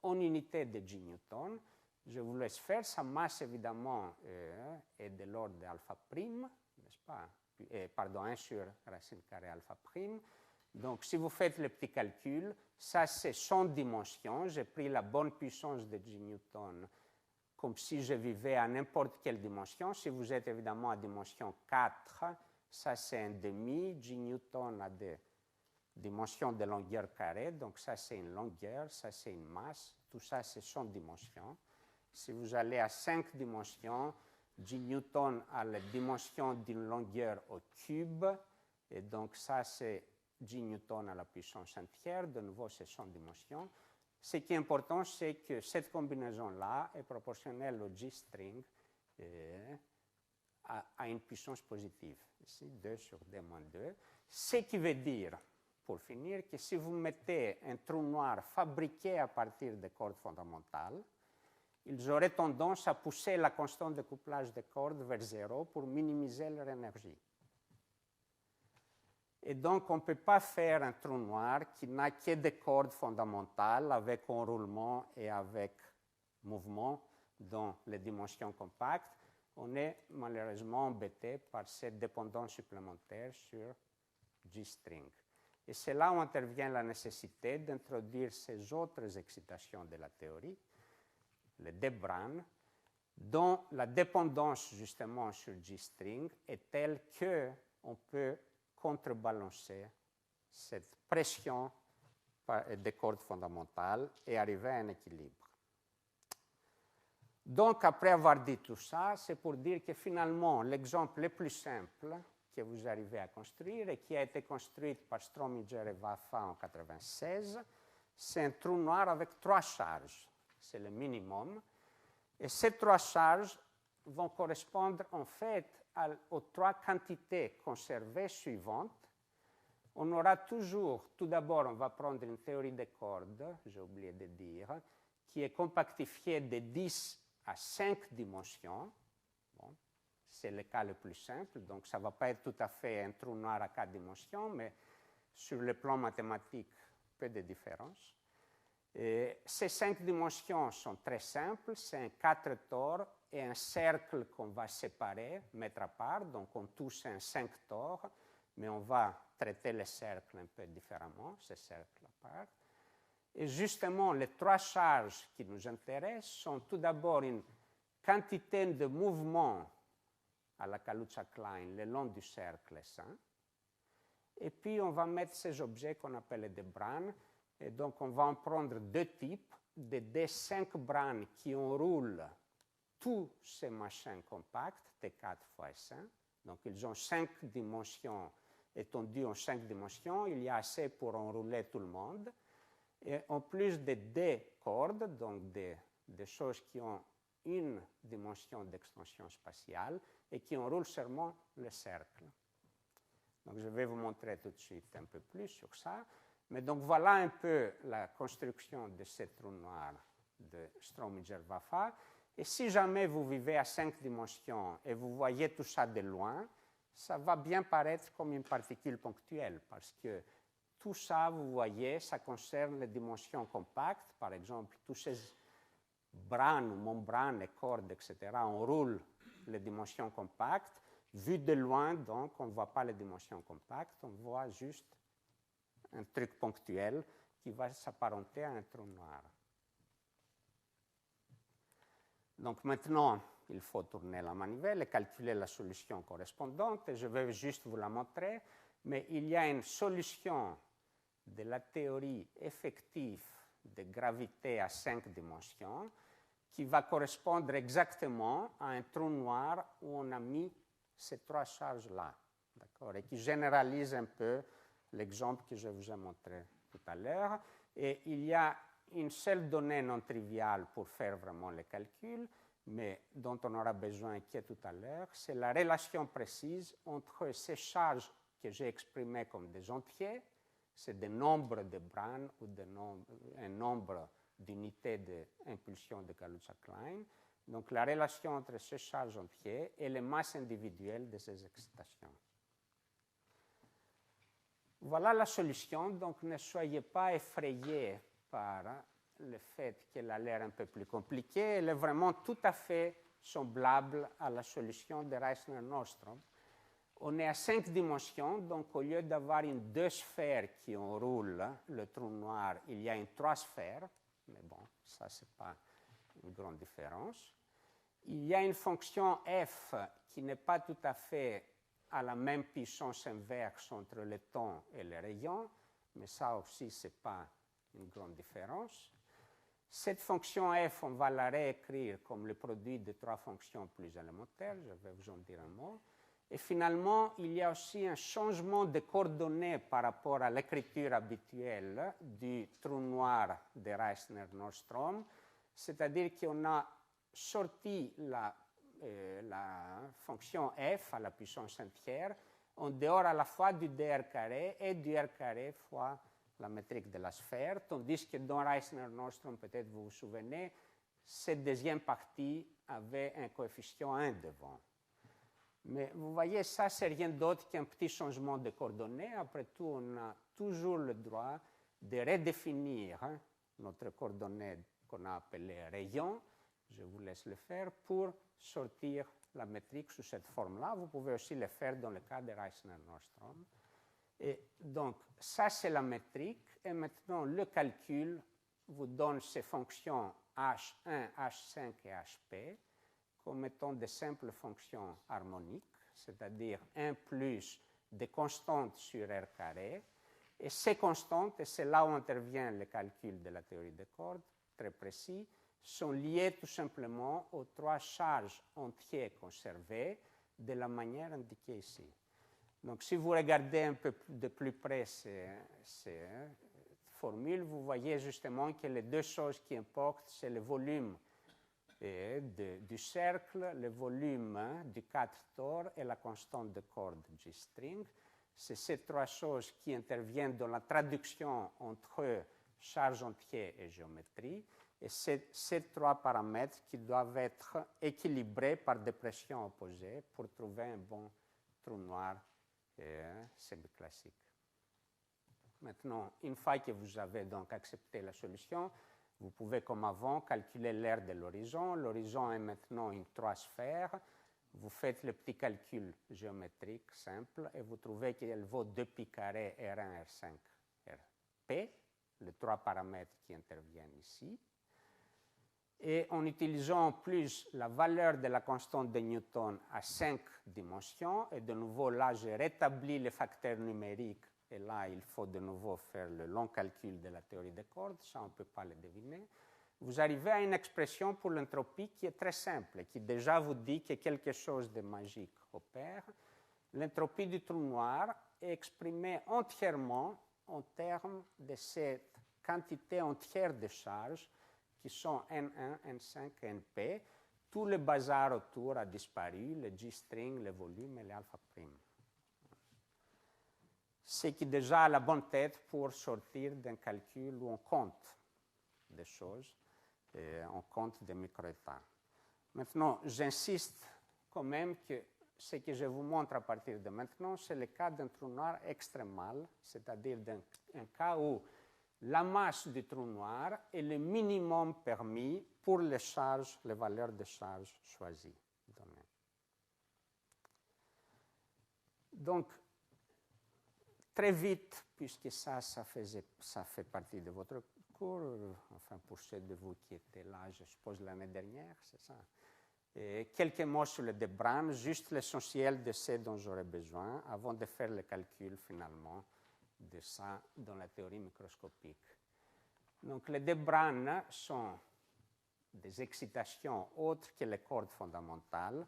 en unité de G Newton, je vous laisse faire. Sa masse, évidemment, est de l'ordre de alpha prime, n'est-ce pas? Pardon, 1 sur racine carrée alpha prime. Donc, si vous faites le petit calcul, ça, c'est son dimension. J'ai pris la bonne puissance de G Newton comme si je vivais à n'importe quelle dimension. Si vous êtes évidemment à dimension 4, ça, c'est un demi. G Newton a des dimensions de longueur carrée. Donc, ça, c'est une longueur. Ça, c'est une masse. Tout ça, c'est son dimension. Si vous allez à 5 dimensions, G Newton a la dimension d'une longueur au cube. Et donc, ça, c'est G Newton à la puissance entière. De nouveau, c'est son dimension. Ce qui est important, c'est que cette combinaison-là est proportionnelle au G-string à une puissance positive. Ici, 2 sur d moins 2. Ce qui veut dire, pour finir, que si vous mettez un trou noir fabriqué à partir de cordes fondamentales, ils auraient tendance à pousser la constante de couplage des cordes vers 0 pour minimiser leur énergie. Et donc, on ne peut pas faire un trou noir qui n'a que des cordes fondamentales avec enroulement et avec mouvement dans les dimensions compactes. On est malheureusement embêté par cette dépendance supplémentaire sur G-string. Et c'est là où intervient la nécessité d'introduire ces autres excitations de la théorie, les de Bragg, dont la dépendance justement sur G-string est telle qu'on peut contrebalancer cette pression des cordes fondamentales et arriver à un équilibre. Donc, après avoir dit tout ça, c'est pour dire que finalement, l'exemple le plus simple que vous arrivez à construire et qui a été construit par Strominger et Vafa en 1996, c'est un trou noir avec 3 charges. C'est le minimum. Et ces 3 charges vont correspondre en fait aux 3 quantités conservées suivantes. On aura toujours, tout d'abord, on va prendre une théorie des cordes, j'ai oublié de dire, qui est compactifiée de 10 à 5 dimensions. Bon, c'est le cas le plus simple, donc ça ne va pas être tout à fait un trou noir à 4 dimensions, mais sur le plan mathématique, peu de différence. Et ces 5 dimensions sont très simples, c'est un 4 tores et un cercle qu'on va séparer, mettre à part, donc on touche un 5 tores, mais on va traiter les cercles un peu différemment, ces cercles à part. Et justement, les 3 charges qui nous intéressent sont tout d'abord une quantité de mouvement à la Kaluza-Klein le long du cercle S1, et puis on va mettre ces objets qu'on appelle les de Bragg. Et donc, on va en prendre 2 types, des D5 Bragg qui enroulent tous ces machins compacts, T4 fois S1. Donc, ils ont 5 dimensions étendues en 5 dimensions. Il y a assez pour enrouler tout le monde. Et en plus de D cordes, donc des choses qui ont une dimension d'extension spatiale et qui enroulent seulement le cercle. Donc, je vais vous montrer tout de suite un peu plus sur ça. Mais donc, voilà un peu la construction de ce trou noir de Strominger-Vafa. Et si jamais vous vivez à 5 dimensions et vous voyez tout ça de loin, ça va bien paraître comme une particule ponctuelle parce que tout ça, vous voyez, ça concerne les dimensions compactes. Par exemple, tous ces branes ou membranes et cordes, etc., enroulent les dimensions compactes. Vu de loin, donc, on ne voit pas les dimensions compactes, on voit juste un truc ponctuel qui va s'apparenter à un trou noir. Donc maintenant, il faut tourner la manivelle et calculer la solution correspondante. Et je vais juste vous la montrer. Mais il y a une solution de la théorie effective de gravité à 5 dimensions qui va correspondre exactement à un trou noir où on a mis ces 3 charges-là, et qui généralise un peu l'exemple que je vous ai montré tout à l'heure. Et il y a une seule donnée non triviale pour faire vraiment les calculs, mais dont on aura besoin qui est tout à l'heure, c'est la relation précise entre ces charges que j'ai exprimées comme des entiers, c'est des nombres de Brane ou un nombre d'unités d'impulsion de Kaluza-Klein. Donc la relation entre ces charges entières et les masses individuelles de ces excitations. Voilà la solution, donc ne soyez pas effrayés par le fait qu'elle a l'air un peu plus compliquée. Elle est vraiment tout à fait semblable à la solution de Reissner-Nordström. On est à 5 dimensions, donc au lieu d'avoir une 2 sphères qui enroulent le trou noir, il y a une 3 sphères, mais bon, ça c'est pas une grande différence. Il y a une fonction f qui n'est pas tout à fait à la même puissance inverse entre le temps et le rayon, mais ça aussi, ce n'est pas une grande différence. Cette fonction f, on va la réécrire comme le produit de 3 fonctions plus élémentaires, je vais vous en dire un mot. Et finalement, il y a aussi un changement de coordonnées par rapport à l'écriture habituelle du trou noir de Reissner-Nordström, c'est-à-dire qu'on a sorti la fonction f à la puissance entière en dehors à la fois du dr carré et du r carré fois la métrique de la sphère, tandis que dans Reissner-Nordström, peut-être vous vous souvenez, cette deuxième partie avait un coefficient 1 devant. Mais vous voyez, ça, c'est rien d'autre qu'un petit changement de coordonnées. Après tout, on a toujours le droit de redéfinir notre coordonnée qu'on a appelée rayon. Je vous laisse le faire pour sortir la métrique sous cette forme-là. Vous pouvez aussi le faire dans le cas de Reissner-Nordström. Et donc, ça, c'est la métrique. Et maintenant, le calcul vous donne ces fonctions H1, H5 et HP comme étant des simples fonctions harmoniques, c'est-à-dire 1 plus des constantes sur R carré. Et ces constantes, et c'est là où intervient le calcul de la théorie des cordes, très précis, sont liées tout simplement aux 3 charges entières conservées de la manière indiquée ici. Donc si vous regardez un peu de plus près ces formules, vous voyez justement que les 2 choses qui importent, c'est le volume du cercle, le volume du 4 tore et la constante de corde G-string. C'est ces 3 choses qui interviennent dans la traduction entre charge entière et géométrie. Et c'est ces 3 paramètres qui doivent être équilibrés par des pressions opposées pour trouver un bon trou noir semi-classique. Maintenant, une fois que vous avez donc accepté la solution, vous pouvez, comme avant, calculer l'aire de l'horizon. L'horizon est maintenant une 3 sphères. Vous faites le petit calcul géométrique simple et vous trouvez qu'elle vaut 2 pi carré R1, R5, Rp, les 3 paramètres qui interviennent ici. Et en utilisant en plus la valeur de la constante de Newton à 5 dimensions, et de nouveau là, j'ai rétabli les facteurs numériques. Et là, il faut de nouveau faire le long calcul de la théorie des cordes, ça on ne peut pas le deviner. Vous arrivez à une expression pour l'entropie qui est très simple et qui déjà vous dit que quelque chose de magique opère. L'entropie du trou noir est exprimée entièrement en termes de cette quantité entière de charges qui sont N1, N5 et Np. Tout le bazar autour a disparu, le G-string, le volume et l'alpha prime. Ce qui déjà a la bonne tête pour sortir d'un calcul où on compte des choses, et on compte des microétats. Maintenant, j'insiste quand même que ce que je vous montre à partir de maintenant, c'est le cas d'un trou noir extrémal, c'est-à-dire d'un cas où la masse du trou noir est le minimum permis pour les charges, les valeurs de charge choisies. Donc, très vite, puisque ça fait partie de votre cours, enfin pour ceux de vous qui étaient là, je suppose l'année dernière, c'est ça. Et quelques mots sur le de Brane, juste l'essentiel de ce dont j'aurais besoin avant de faire le calcul finalement de ça dans la théorie microscopique. Donc les de Brane sont des excitations autres que les cordes fondamentales.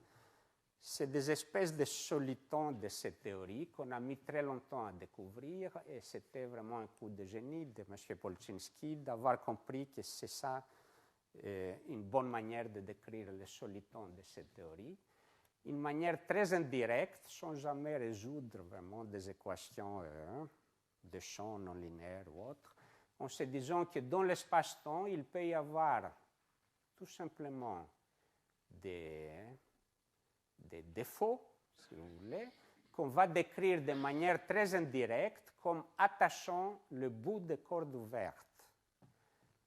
C'est des espèces de solitons de cette théorie qu'on a mis très longtemps à découvrir et c'était vraiment un coup de génie de M. Polchinski d'avoir compris que c'est ça une bonne manière de décrire les solitons de cette théorie. Une manière très indirecte, sans jamais résoudre vraiment des équations de champs non linéaires ou autres, en se disant que dans l'espace-temps, il peut y avoir tout simplement des défauts, si vous voulez, qu'on va décrire de manière très indirecte comme attachant le bout des cordes ouvertes.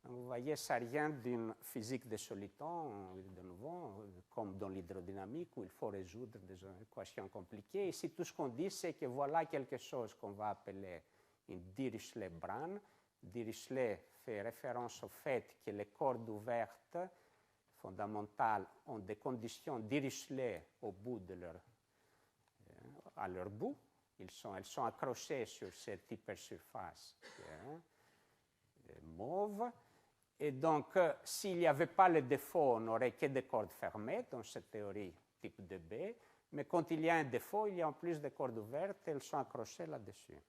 Donc, vous voyez, ça vient d'une physique des solitons, de nouveau, comme dans l'hydrodynamique, où il faut résoudre des équations compliquées. Ici, tout ce qu'on dit, c'est que voilà quelque chose qu'on va appeler une Dirichlet-Brane. Dirichlet fait référence au fait que les cordes ouvertes fondamentales ont des conditions Dirichlet au bout de à leur bout. Elles sont accrochées sur cette hypersurface mauve. Et donc, s'il n'y avait pas le défaut, on n'aurait que des cordes fermées dans cette théorie type 2B. Mais quand il y a un défaut, il y a en plus des cordes ouvertes et elles sont accrochées là-dessus.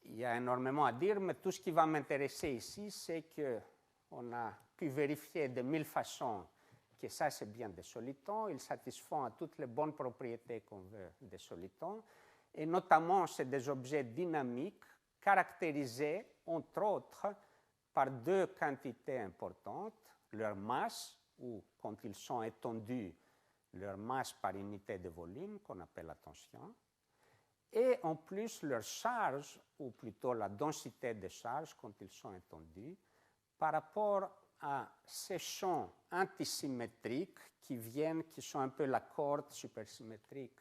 Il y a énormément à dire, mais tout ce qui va m'intéresser ici, c'est qu'on a pu vérifier de 1000 façons que ça, c'est bien des solitons. Ils satisfont à toutes les bonnes propriétés qu'on veut des solitons. Et notamment, c'est des objets dynamiques caractérisés, entre autres, par deux quantités importantes, leur masse, ou quand ils sont étendus, leur masse par unité de volume, qu'on appelle la tension, et en plus leur charge, ou plutôt la densité de charge quand ils sont étendus, par rapport à ces champs antisymétriques qui sont un peu la corde supersymétrique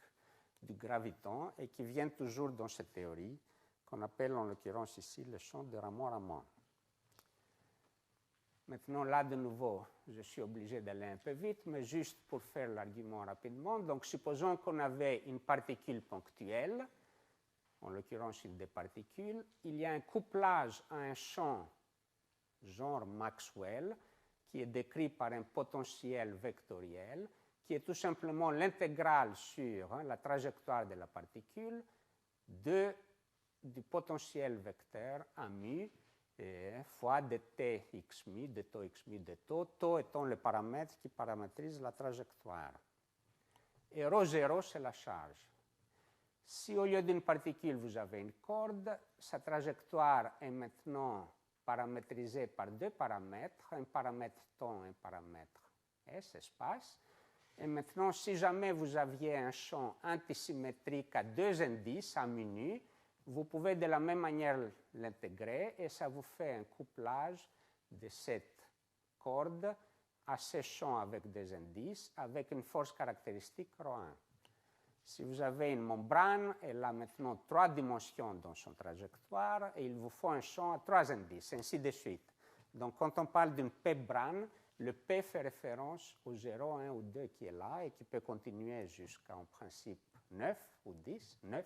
du graviton et qui viennent toujours dans cette théorie, qu'on appelle en l'occurrence ici le champ de Ramond-Ramond. Maintenant, là, de nouveau, je suis obligé d'aller un peu vite, mais juste pour faire l'argument rapidement. Donc, supposons qu'on avait une particule ponctuelle, en l'occurrence une des particules. Il y a un couplage à un champ genre Maxwell, qui est décrit par un potentiel vectoriel, qui est tout simplement l'intégrale sur la trajectoire de la particule du potentiel vecteur à mu fois dt x mu, de taux x mu, de taux étant le paramètre qui paramétrise la trajectoire. Et ρ0, c'est la charge. Si au lieu d'une particule, vous avez une corde, sa trajectoire est maintenant paramétrisée par deux paramètres, un paramètre temps et un paramètre S, espace. Et maintenant, si jamais vous aviez un champ antisymétrique à deux indices, à mu nu, vous pouvez de la même manière l'intégrer et ça vous fait un couplage de cette corde à ces champs avec des indices, avec une force caractéristique ρ1. Si vous avez une membrane, elle a maintenant trois dimensions dans son trajectoire et il vous faut un champ à trois indices, ainsi de suite. Donc, quand on parle d'une P-brane, le P fait référence au 0, 1 ou 2 qui est là et qui peut continuer jusqu'à, en principe, 9 ou 10, 9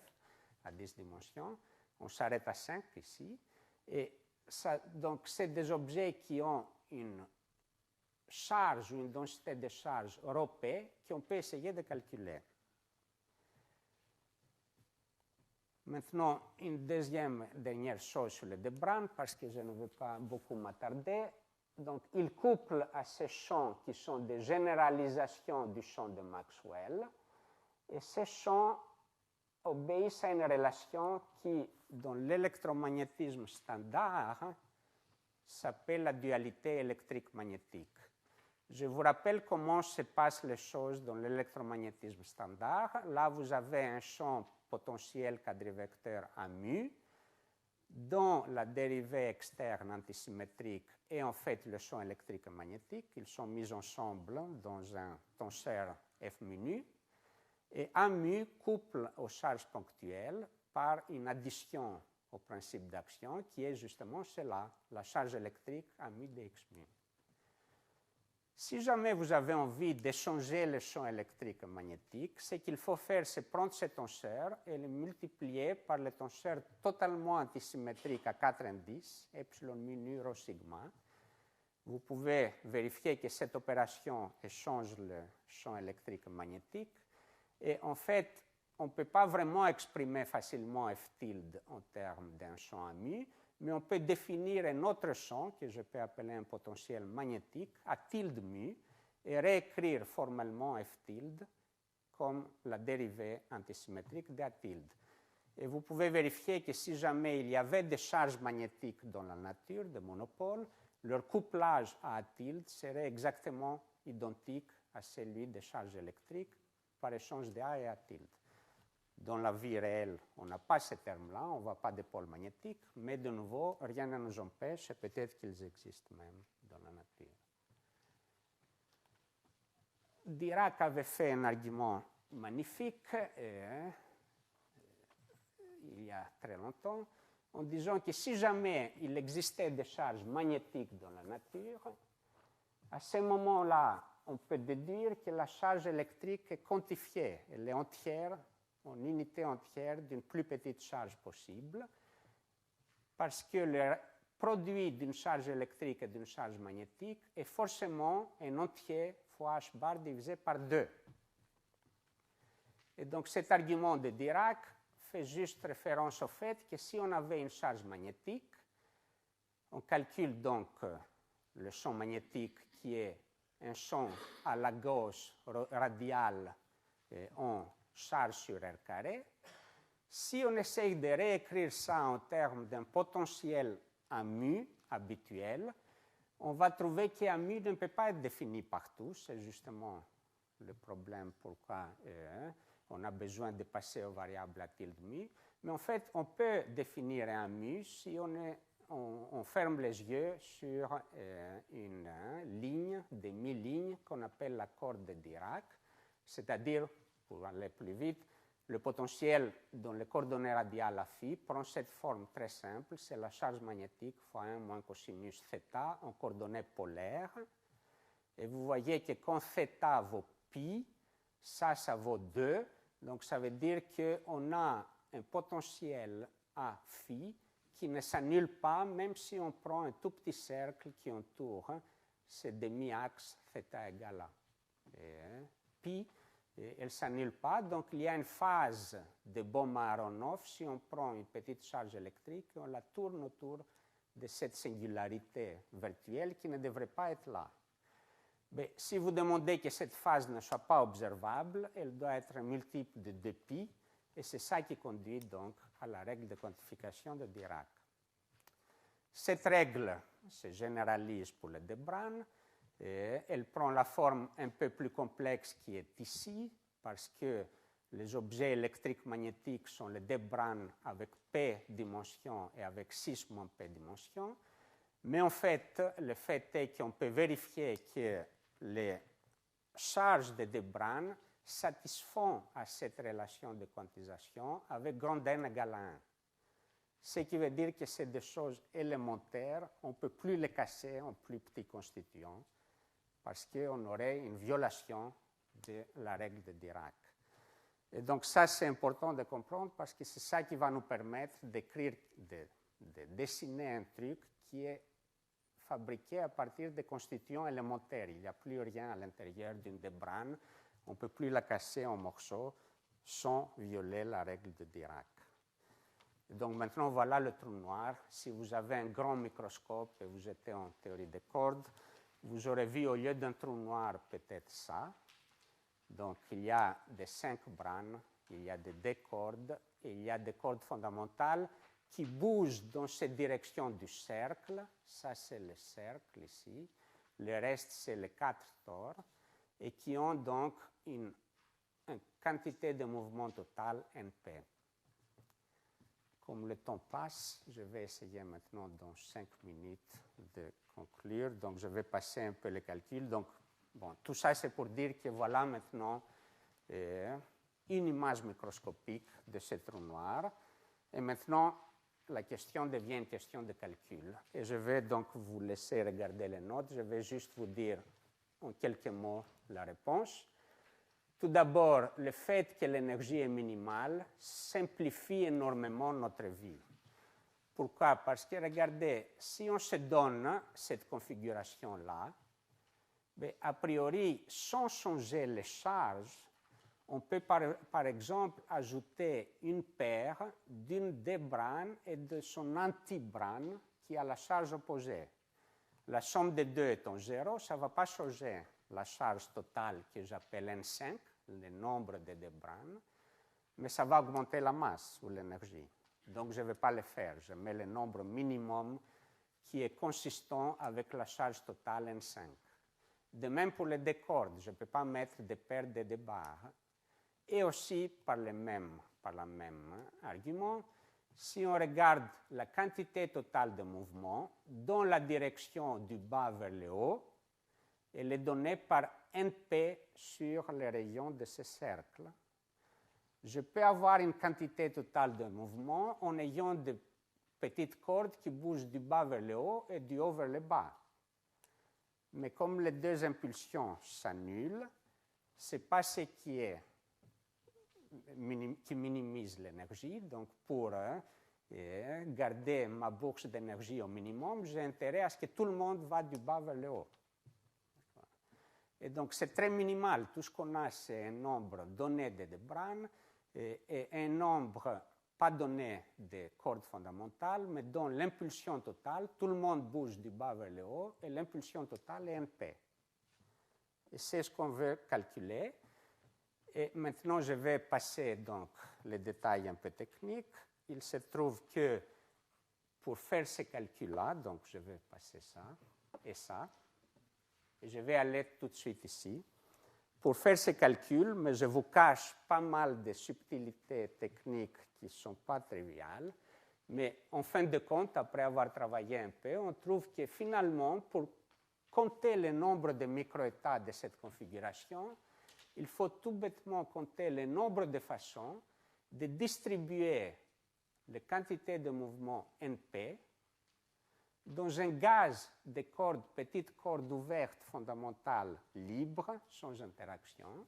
à 10 dimensions. On s'arrête à 5 ici. Et ça, donc, c'est des objets qui ont une charge ou une densité de charge ρP qu'on peut essayer de calculer. Maintenant, une dernière chose sur le de Brane, parce que je ne veux pas beaucoup m'attarder. Donc, il couple à ces champs qui sont des généralisations du champ de Maxwell. Et ces champs obéissent à une relation qui, dans l'électromagnétisme standard, s'appelle la dualité électrique-magnétique. Je vous rappelle comment se passent les choses dans l'électromagnétisme standard. Là, vous avez un champ potentiel quadrivecteur à mu, dont la dérivée externe antisymétrique est en fait le champ électrique et magnétique. Ils sont mis ensemble dans un tenseur F mu, et A mu couple aux charges ponctuelles par une addition au principe d'action qui est justement cela, la charge électrique A mu dx mu. Si jamais vous avez envie d'échanger le champ électrique et magnétique, ce qu'il faut faire, c'est prendre ce tenseur et le multiplier par le tenseur totalement antisymétrique à 4 indices, epsilon mu nu rho sigma. Vous pouvez vérifier que cette opération échange le champ électrique et magnétique. Et en fait, on ne peut pas vraiment exprimer facilement F tilde en termes d'un champ à mu, mais on peut définir un autre champ que je peux appeler un potentiel magnétique à tilde mu et réécrire formellement F tilde comme la dérivée antisymétrique de A tilde. Et vous pouvez vérifier que si jamais il y avait des charges magnétiques dans la nature, des monopoles, leur couplage à A tilde serait exactement identique à celui des charges électriques par échange de A et A tilde. Dans la vie réelle, on n'a pas ces termes-là, on ne voit pas de pôles magnétiques, mais de nouveau, rien ne nous empêche, et peut-être qu'ils existent même dans la nature. Dirac avait fait un argument magnifique il y a très longtemps, en disant que si jamais il existait des charges magnétiques dans la nature, à ce moment-là, on peut déduire que la charge électrique est quantifiée, elle est entière, en unité entière d'une plus petite charge possible, parce que le produit d'une charge électrique et d'une charge magnétique est forcément un entier fois h bar divisé par 2. Et donc cet argument de Dirac fait juste référence au fait que si on avait une charge magnétique, on calcule donc le champ magnétique qui est un champ à la gauche radial en charge sur R carré. Si on essaye de réécrire ça en termes d'un potentiel à mu habituel, on va trouver qu'A mu ne peut pas être défini partout. C'est justement le problème pourquoi on a besoin de passer aux variables à tilde mu. Mais en fait, on peut définir un mu si on ferme les yeux sur une ligne, demi-ligne qu'on appelle la corde de Dirac, c'est-à-dire, pour aller plus vite, le potentiel dans les coordonnées radiales à phi prend cette forme très simple, c'est la charge magnétique fois 1 moins cosinus θ en coordonnées polaires. Et vous voyez que quand θ vaut pi, ça vaut 2, donc ça veut dire qu'on a un potentiel à phi qui ne s'annule pas, même si on prend un tout petit cercle qui entoure ce demi-axe θ égale à pi. Elle ne s'annule pas, donc il y a une phase de Bohm-Aharonov si on prend une petite charge électrique et on la tourne autour de cette singularité virtuelle qui ne devrait pas être là. Mais si vous demandez que cette phase ne soit pas observable, elle doit être un multiple de 2π, et c'est ça qui conduit donc à la règle de quantification de Dirac. Cette règle se généralise pour le de Bragg. Elle prend la forme un peu plus complexe qui est ici, parce que les objets électriques magnétiques sont les de Bragg avec P dimensions et avec 6 moins P dimensions. Mais en fait, le fait est qu'on peut vérifier que les charges de de Bragg satisfont à cette relation de quantisation avec grand N égale à 1. Ce qui veut dire que c'est des choses élémentaires, on ne peut plus les casser en plus petits constituants, parce qu'on aurait une violation de la règle de Dirac. Et donc ça, c'est important de comprendre parce que c'est ça qui va nous permettre d'écrire, de dessiner un truc qui est fabriqué à partir de constituants élémentaires. Il n'y a plus rien à l'intérieur d'une de Bragg. On ne peut plus la casser en morceaux sans violer la règle de Dirac. Et donc maintenant, voilà le trou noir. Si vous avez un grand microscope et vous êtes en théorie des cordes, vous aurez vu au lieu d'un trou noir peut-être ça. Donc il y a des 5 Bragg, il y a des D cordes, et il y a des cordes fondamentales qui bougent dans cette direction du cercle. Ça c'est le cercle ici. Le reste, c'est les 4 tores, et qui ont donc une quantité de mouvement total NP. Comme le temps passe, je vais essayer maintenant dans 5 minutes de conclure. Donc, je vais passer un peu les calculs. Donc, bon, tout ça, c'est pour dire que voilà maintenant une image microscopique de ce trou noir. Et maintenant, la question devient une question de calcul. Et je vais donc vous laisser regarder les notes. Je vais juste vous dire en quelques mots la réponse. Tout d'abord, le fait que l'énergie est minimale simplifie énormément notre vie. Pourquoi? Parce que, regardez, si on se donne cette configuration-là, a priori, sans changer les charges, on peut par exemple ajouter une paire d'une des branes et de son anti-brane qui a la charge opposée. La somme des deux étant 0, ça ne va pas changer la charge totale que j'appelle N5, le nombre de deux branes, mais ça va augmenter la masse ou l'énergie. Donc je ne vais pas le faire, je mets le nombre minimum qui est consistant avec la charge totale N5. De même pour les deux cordes, je ne peux pas mettre des paires de deux barres. Et aussi par le même argument, si on regarde la quantité totale de mouvement dans la direction du bas vers le haut, elle est donnée par NP sur les rayons de ce cercle. Je peux avoir une quantité totale de mouvement en ayant de petites cordes qui bougent du bas vers le haut et du haut vers le bas. Mais comme les deux impulsions s'annulent, ce n'est pas ce qui minimise l'énergie. Donc, pour garder ma bourse d'énergie au minimum, j'ai intérêt à ce que tout le monde va du bas vers le haut. Et donc, c'est très minimal. Tout ce qu'on a, c'est un nombre donné de branes et un nombre pas donné de cordes fondamentales, mais dont l'impulsion totale, tout le monde bouge du bas vers le haut, et l'impulsion totale est NP. Et c'est ce qu'on veut calculer. Et maintenant, je vais passer donc les détails un peu techniques. Il se trouve que pour faire ces calculs-là, donc je vais passer ça et ça, et je vais aller tout de suite ici. Pour faire ces calculs, mais je vous cache pas mal de subtilités techniques qui ne sont pas triviales, mais en fin de compte, après avoir travaillé un peu, on trouve que finalement, pour compter le nombre de microétats de cette configuration, il faut tout bêtement compter le nombre de façons de distribuer les quantités de mouvement NP dans un gaz de cordes, petites cordes ouvertes fondamentales libres, sans interaction.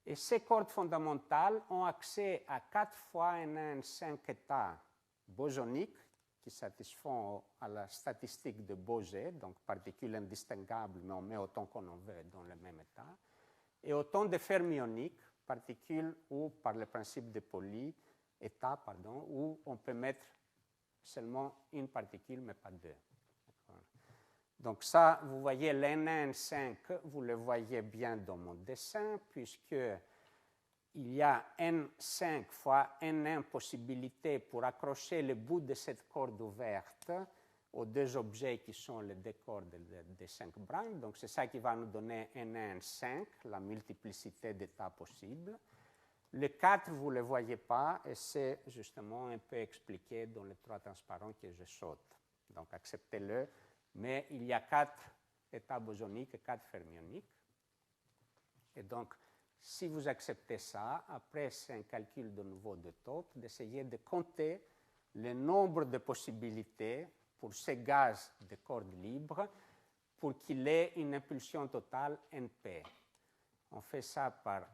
Et ces cordes fondamentales ont accès à 4 fois un 5 états bosoniques qui satisfont à la statistique de Bose, donc particules indistinguables, mais on met autant qu'on en veut dans le même état, et autant de fermioniques, particules où, par le principe de Pauli, où on peut mettre seulement une particule, mais pas deux. Donc ça, vous voyez l'N5, vous le voyez bien dans mon dessin, puisqu'il y a N5 fois N1 possibilités pour accrocher le bout de cette corde ouverte aux deux objets qui sont les deux cordes des 5 branes. Donc c'est ça qui va nous donner N5, la multiplicité d'états possibles. Le 4, vous ne le voyez pas, et c'est justement un peu expliqué dans les 3 transparents que je saute. Donc acceptez-le, mais il y a 4 états bosoniques et 4 fermioniques. Et donc, si vous acceptez ça, après c'est un calcul de nouveau de Taube, d'essayer de compter le nombre de possibilités pour ces gaz de cordes libres pour qu'il ait une impulsion totale NP. On fait ça par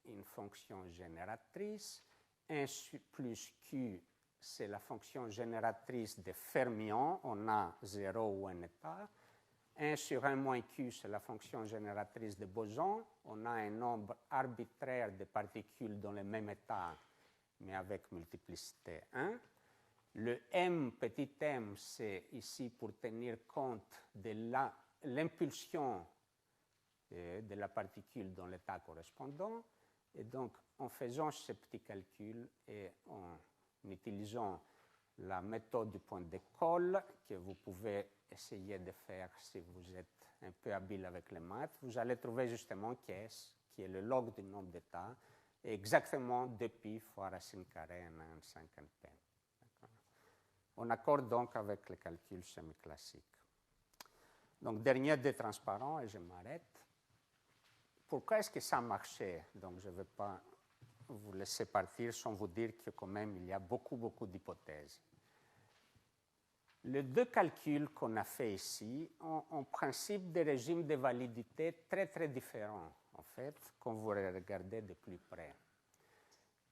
une fonction génératrice. 1 plus Q, c'est la fonction génératrice de fermions. On a 0 ou un état. 1 sur 1 moins Q, c'est la fonction génératrice de bosons. On a un nombre arbitraire de particules dans le même état, mais avec multiplicité 1. Le M, petit m, c'est ici pour tenir compte de l'impulsion de la particule dans l'état correspondant. Et donc, en faisant ce petit calcul et en utilisant la méthode du point de colle que vous pouvez essayer de faire si vous êtes un peu habile avec les maths. Vous allez trouver justement qu'S, qui est le log du nombre d'états, est exactement 2pi fois racine carrée en 1 5 p. On accorde donc avec le calcul semi-classique. Donc, dernier des transparents, et je m'arrête. Pourquoi est-ce que ça marchait? Donc, je ne vais pas vous laisser partir sans vous dire que quand même, il y a beaucoup d'hypothèses. Les deux calculs qu'on a fait ici ont en principe des régimes de validité très différents, en fait, quand vous les regardez de plus près.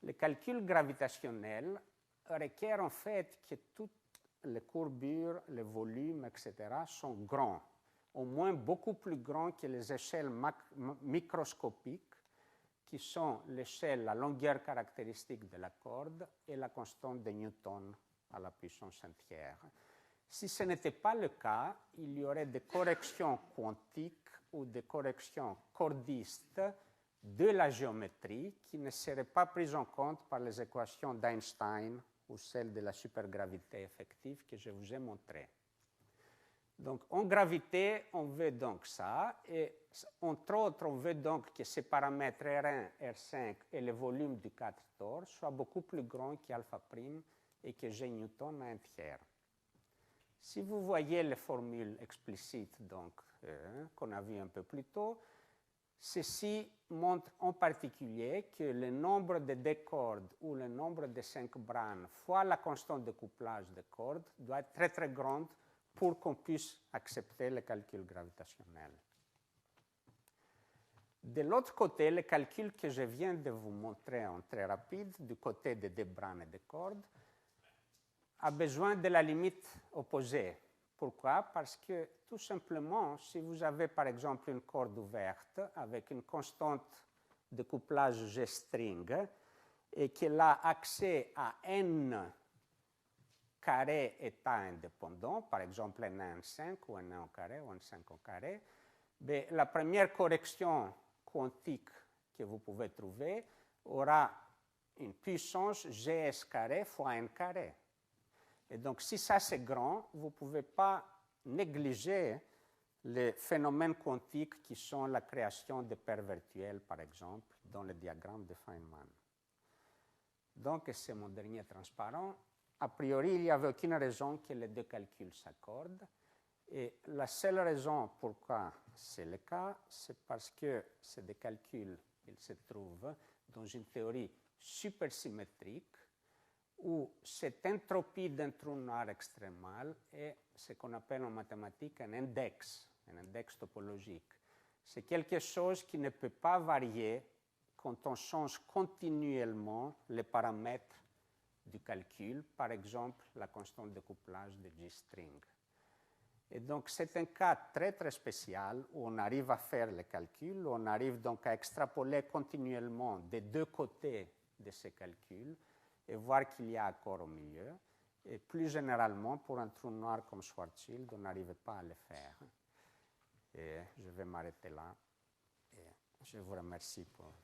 Le calcul gravitationnel requiert en fait que toutes les courbures, les volumes, etc. sont grands, au moins beaucoup plus grands que les échelles microscopiques, qui sont l'échelle, la longueur caractéristique de la corde et la constante de Newton à la puissance entière. Si ce n'était pas le cas, il y aurait des corrections quantiques ou des corrections cordistes de la géométrie qui ne seraient pas prises en compte par les équations d'Einstein ou celles de la supergravité effective que je vous ai montrées. Donc, en gravité, on veut donc ça, et entre autres, on veut donc que ces paramètres R1, R5 et le volume du 4 tore soient beaucoup plus grands qu'alpha prime et que G Newton à un tiers. Si vous voyez les formules explicites qu'on a vues un peu plus tôt, ceci montre en particulier que le nombre de 2 cordes ou le nombre de 5 brans fois la constante de couplage de cordes doit être très grande pour qu'on puisse accepter le calcul gravitationnel. De l'autre côté, le calcul que je viens de vous montrer en très rapide, du côté des 2 brans et des cordes, a besoin de la limite opposée. Pourquoi? Parce que tout simplement, si vous avez par exemple une corde ouverte avec une constante de couplage G-string et qu'elle a accès à n carré état indépendant, par exemple n1 en 5 ou n1 au carré ou n5 au carré, la première correction quantique que vous pouvez trouver aura une puissance gs carré fois n carré. Et donc, si ça c'est grand, vous ne pouvez pas négliger les phénomènes quantiques qui sont la création de paires virtuelles, par exemple, dans le diagramme de Feynman. Donc, c'est mon dernier transparent. A priori, il n'y avait aucune raison que les deux calculs s'accordent. Et la seule raison pourquoi c'est le cas, c'est parce que c'est des calculs, ils se trouvent dans une théorie supersymétrique où cette entropie d'un trou noir extrémal est ce qu'on appelle en mathématiques un index topologique. C'est quelque chose qui ne peut pas varier quand on change continuellement les paramètres du calcul, par exemple la constante de couplage de G-string. Et donc c'est un cas très spécial où on arrive à faire les calculs, où on arrive donc à extrapoler continuellement des deux côtés de ces calculs et voir qu'il y a accord au milieu. Et plus généralement, pour un trou noir comme Schwarzschild, on n'arrivait pas à le faire. Et je vais m'arrêter là. Et je vous remercie pour...